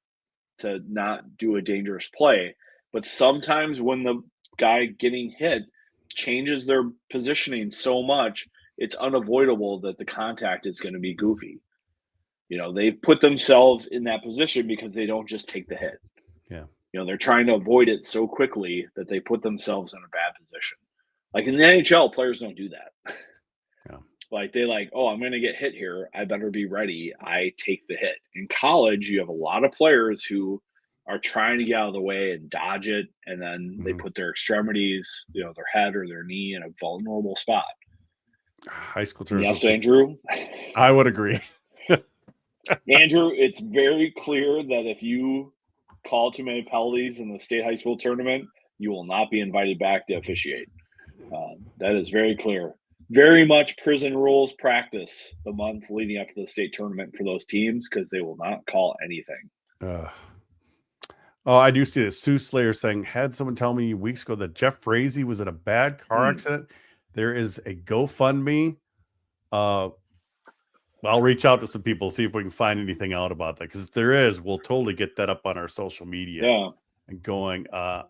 to not do a dangerous play, but sometimes when the guy getting hit changes their positioning so much, it's unavoidable that the contact is going to be goofy. They've put themselves in that position because they don't just take the hit. Yeah. They're trying to avoid it so quickly that they put themselves in a bad position. Like, in the NHL, players don't do that. Yeah. Like, oh, I'm going to get hit here. I better be ready. I take the hit. In college, you have a lot of players who are trying to get out of the way and dodge it, and then they put their extremities, their head or their knee in a vulnerable spot. High school terms. Yes, Andrew? I would agree. Andrew, it's very clear that if you call too many penalties in the state high school tournament, you will not be invited back to officiate. That is very clear. Very much prison rules practice the month leading up to the state tournament for those teams because they will not call anything. Oh, I do see this. Sue Slayer saying, had someone tell me weeks ago that Jeff Frazee was in a bad car accident. There is a GoFundMe. I'll reach out to some people, see if we can find anything out about that. Because if there is, we'll totally get that up on our social media and going. I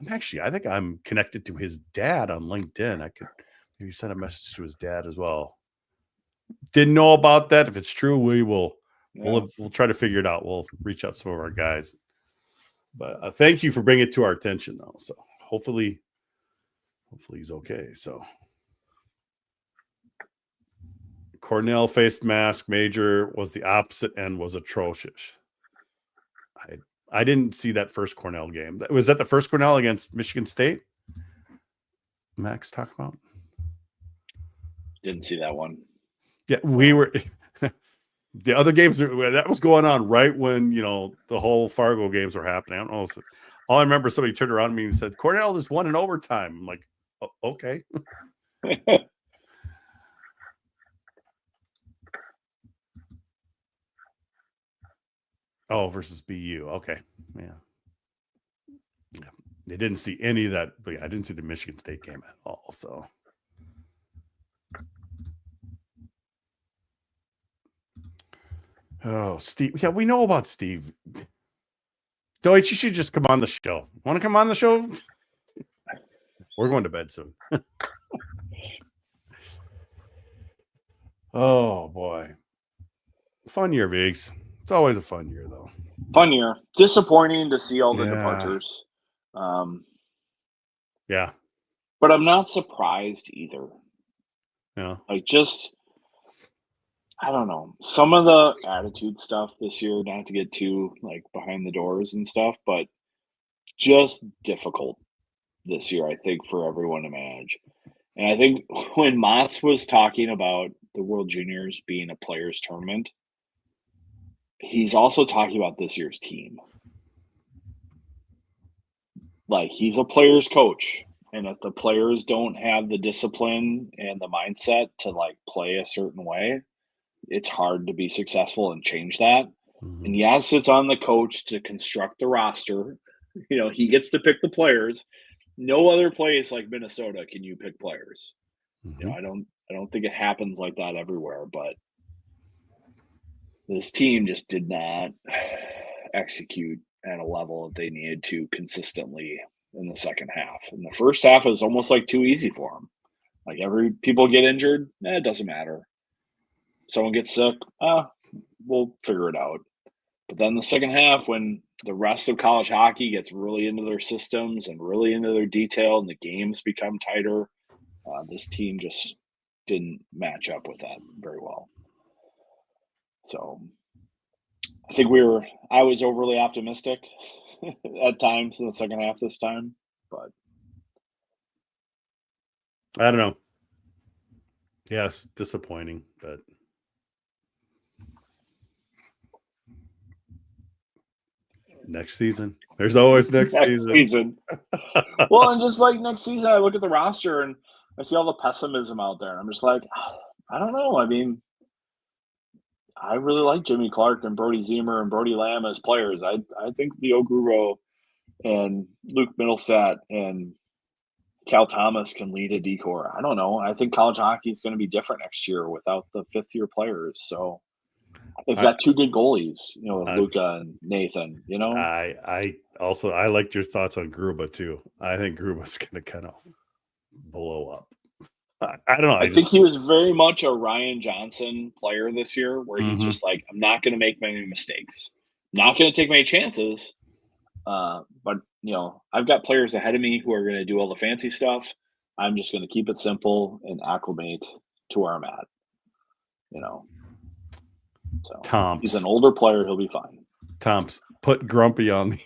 think I'm connected to his dad on LinkedIn. I could maybe send a message to his dad as well. Didn't know about that. If it's true, we'll try to figure it out. We'll reach out to some of our guys. But thank you for bringing it to our attention, though. So hopefully he's okay. So Cornell faced mask. Major was the opposite and was atrocious. I didn't see that first Cornell game. Was that the first Cornell against Michigan State? Max talk about? Didn't see that one. Yeah, we were. The other games that was going on right when the whole Fargo games were happening. I don't know. All I remember, somebody turned around to me and said, "Cornell just won in overtime." I'm like, oh, okay. Oh, versus BU. Okay, yeah. They didn't see any of that, but yeah, I didn't see the Michigan State game at all. So. Oh, Steve. Yeah, we know about Steve. Deutsch, you should just come on the show. Want to come on the show? We're going to bed soon. Oh, boy. Fun year, Viggs. It's always a fun year, though. Fun year. Disappointing to see all the departures. Yeah. But I'm not surprised either. Yeah. I don't know. Some of the attitude stuff this year, not to get too behind the doors and stuff, but just difficult this year, I think, for everyone to manage. And I think when Motts was talking about the World Juniors being a players' tournament, he's also talking about this year's team. He's a players' coach. And if the players don't have the discipline and the mindset to play a certain way, it's hard to be successful and change that. Mm-hmm. And yes, it's on the coach to construct the roster. He gets to pick the players. No other place like Minnesota can you pick players. Mm-hmm. I don't think it happens like that everywhere, but this team just did not execute at a level that they needed to consistently in the second half. And the first half was almost too easy for them. People get injured, it doesn't matter. Someone gets sick, we'll figure it out. But then the second half, when the rest of college hockey gets really into their systems and really into their detail and the games become tighter, this team just didn't match up with that very well. So I think I was overly optimistic at times in the second half this time, but I don't know. Yes, disappointing, but next season. There's always next season. Well, and just next season, I look at the roster and I see all the pessimism out there. And I'm just I don't know. I mean, I really like Jimmy Clark and Brody Zemer and Brody Lamb as players. I think Leo Gruro and Luke Middlestat and Cal Thomas can lead a decor. I don't know. I think college hockey is going to be different next year without the fifth-year players. So they've got two good goalies, with Luka and Nathan. I liked your thoughts on Gruba too. I think Gruba's going to kind of blow up. I don't know. I think he was very much a Ryan Johnson player this year, where he's just I'm not going to make many mistakes, not going to take many chances. But I've got players ahead of me who are going to do all the fancy stuff. I'm just going to keep it simple and acclimate to where I'm at. So Tom's, he's an older player; he'll be fine. Tom's put Grumpy on the.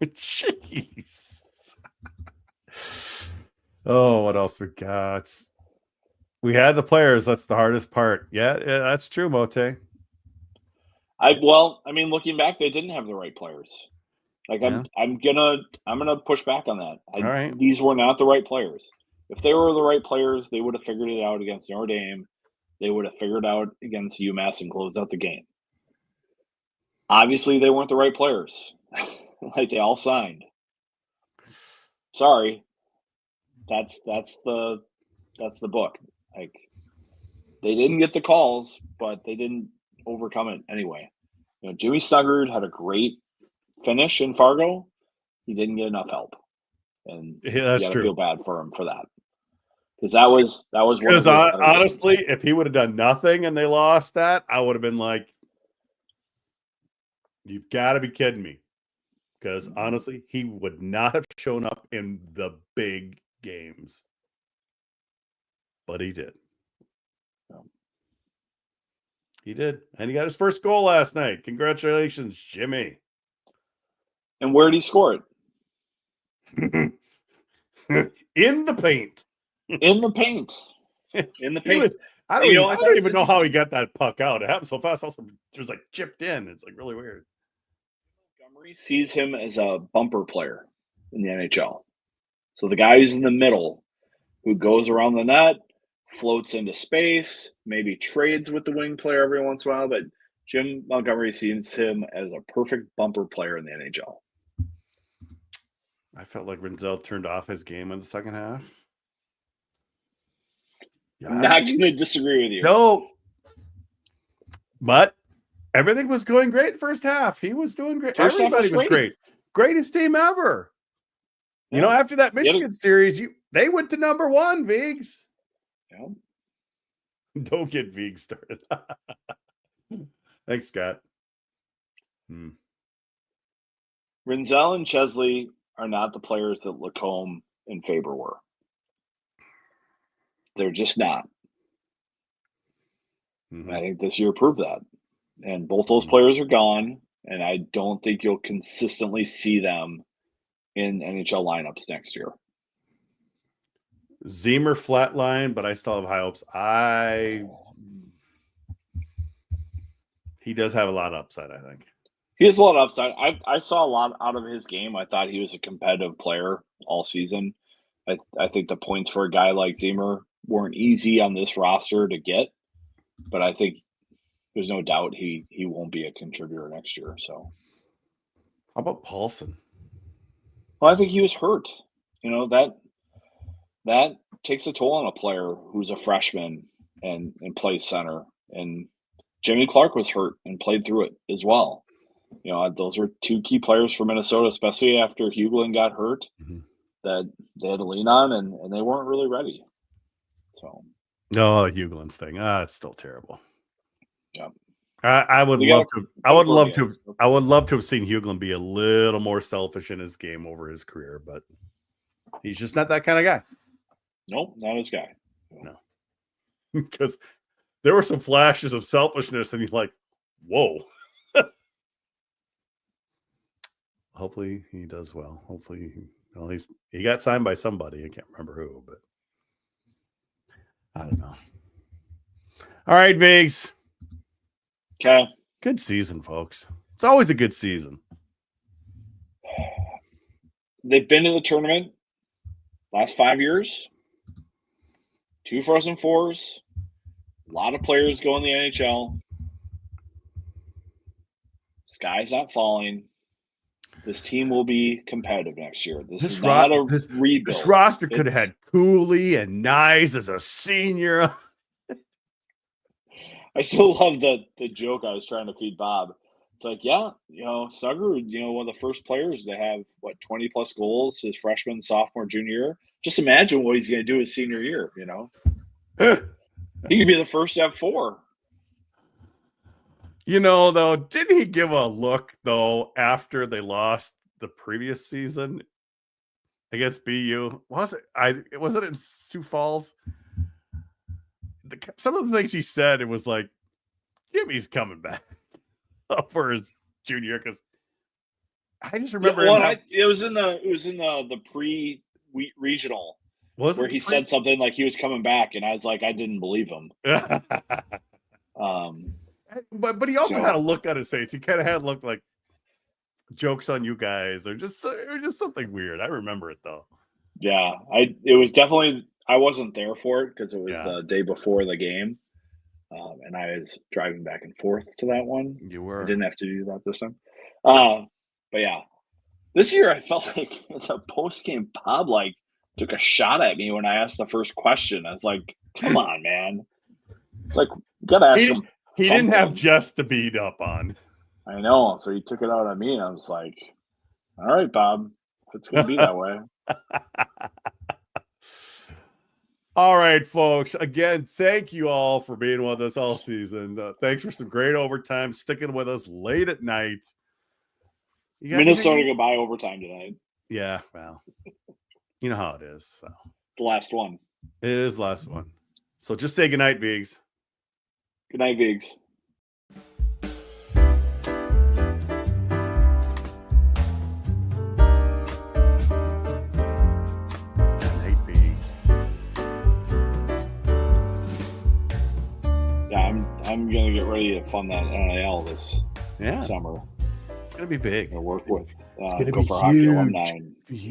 Jeez. Oh, what else we got? We had the players. That's the hardest part. Yeah, that's true, Mote. Looking back, they didn't have the right players. I'm gonna push back on that. All right. These were not the right players. If they were the right players, they would have figured it out against Notre Dame. They would have figured it out against UMass and closed out the game. Obviously, they weren't the right players. Like they all signed. Sorry, that's the book. Like they didn't get the calls, but they didn't overcome it anyway. You know, Jimmy Snuggerud had a great finish in Fargo. He didn't get enough help, and Yeah, you that's got to true. feel bad for him for that. Because that was one of Because his better honestly, games. if he would have done nothing and they lost that, I would have been like, "You've got to be kidding me." Because honestly, he would not have shown up in the big games, but he did. He did, and he got his first goal last night. Congratulations, Jimmy! And where did he score it? In the paint. In the paint. In the He paint. was, I don't, You even, know, I I don't thought even it's know how he got that puck out. It happened so fast. Also, it was like chipped in. It's like really weird. Montgomery sees him as a bumper player in the NHL. So the guy who's in the middle, who goes around the net, floats into space, maybe trades with the wing player every once in a while, but Jim Montgomery sees him as a perfect bumper player in the NHL. I felt like Renzel turned off his game in the second half. I'm not going to disagree with you. No. But everything was going great the first half. He was doing great. First half Everybody was was great. great. Greatest team ever. You know, after that Michigan series, they went to number 1, Viggs. Yeah. Don't get Viggs started. Thanks, Scott. Renzel and Chesley are not the players that Lacombe and Faber were. They're just not. Mm-hmm. I think this year proved that. And both those players are gone, and I don't think you'll consistently see them in NHL lineups next year. Zemer flatline, but I still have high hopes. He does have a lot of upside, I think. He has a lot of upside. I saw a lot out of his game. I thought he was a competitive player all season. I think the points for a guy like Zemer weren't easy on this roster to get, but I think there's no doubt he won't be a contributor next year. So, how about Paulson? Well, I think he was hurt. You know, that takes a toll on a player who's a freshman and plays center. And Jimmy Clark was hurt and played through it as well. You know, those are 2 key players for Minnesota, especially after Hughlin got hurt, that they had to lean on, and they weren't really ready. So, no, Huglin's thing. It's still terrible. Yeah, I would love to have seen Hughlin be a little more selfish in his game over his career, but he's just not that kind of guy. Nope, not his guy. No, because there were some flashes of selfishness, and he's like, "Whoa." Hopefully he does well. Hopefully, he got signed by somebody. I can't remember who, but I don't know. All right, Viggs. Okay. Good season, folks. It's always a good season. They've been to the tournament last 5 years. 2 Frozen Fours. A lot of players go in the NHL. Sky's not falling. This team will be competitive next year. This is not a rebuild. This roster could have had Cooley and Nyes as a senior. I still love the joke I was trying to feed Bob. It's like, yeah, you know, Snuggerud, you know, one of the first players to have, 20-plus goals his freshman, sophomore, junior year. Just imagine what he's going to do his senior year, you know. He could be the first to have 4. You know, though, didn't he give a look, though, after they lost the previous season against BU? Was it in Sioux Falls? Some of the things he said, it was like, Jimmy's coming back for his junior, because I just remember it was in the pre-regional where he said something like he was coming back, and I was like, I didn't believe him. But he also had a look on his face. He kind of had a look like jokes on you guys, or just something weird. I remember it though. Yeah, it was definitely. I wasn't there for it because it was Yeah. the day before the game, and I was driving back and forth to that one. You I were. didn't have to do that this time. But yeah, this year I felt like it's a post game. Bob like took a shot at me when I asked the first question. I was like, "Come on, man! It's like you gotta ask him." He didn't have something. Jess to beat up on. I know, so he took it out on me, and I was like, "All right, Bob, if it's gonna be that way." All right, folks. Again, thank you all for being with us all season. Thanks for some great overtime, sticking with us late at night. You got Minnesota anything? goodbye overtime tonight. Yeah, well, you know how it is. So. The last one. It is the last one. So just say goodnight, Vigs. Good night, Vigs. Goodnight, Vigs. Yeah, I'm gonna get ready to fund that NIL this Yeah, summer. it's gonna be big. I work with gonna Go be for Hockey huge. alumni.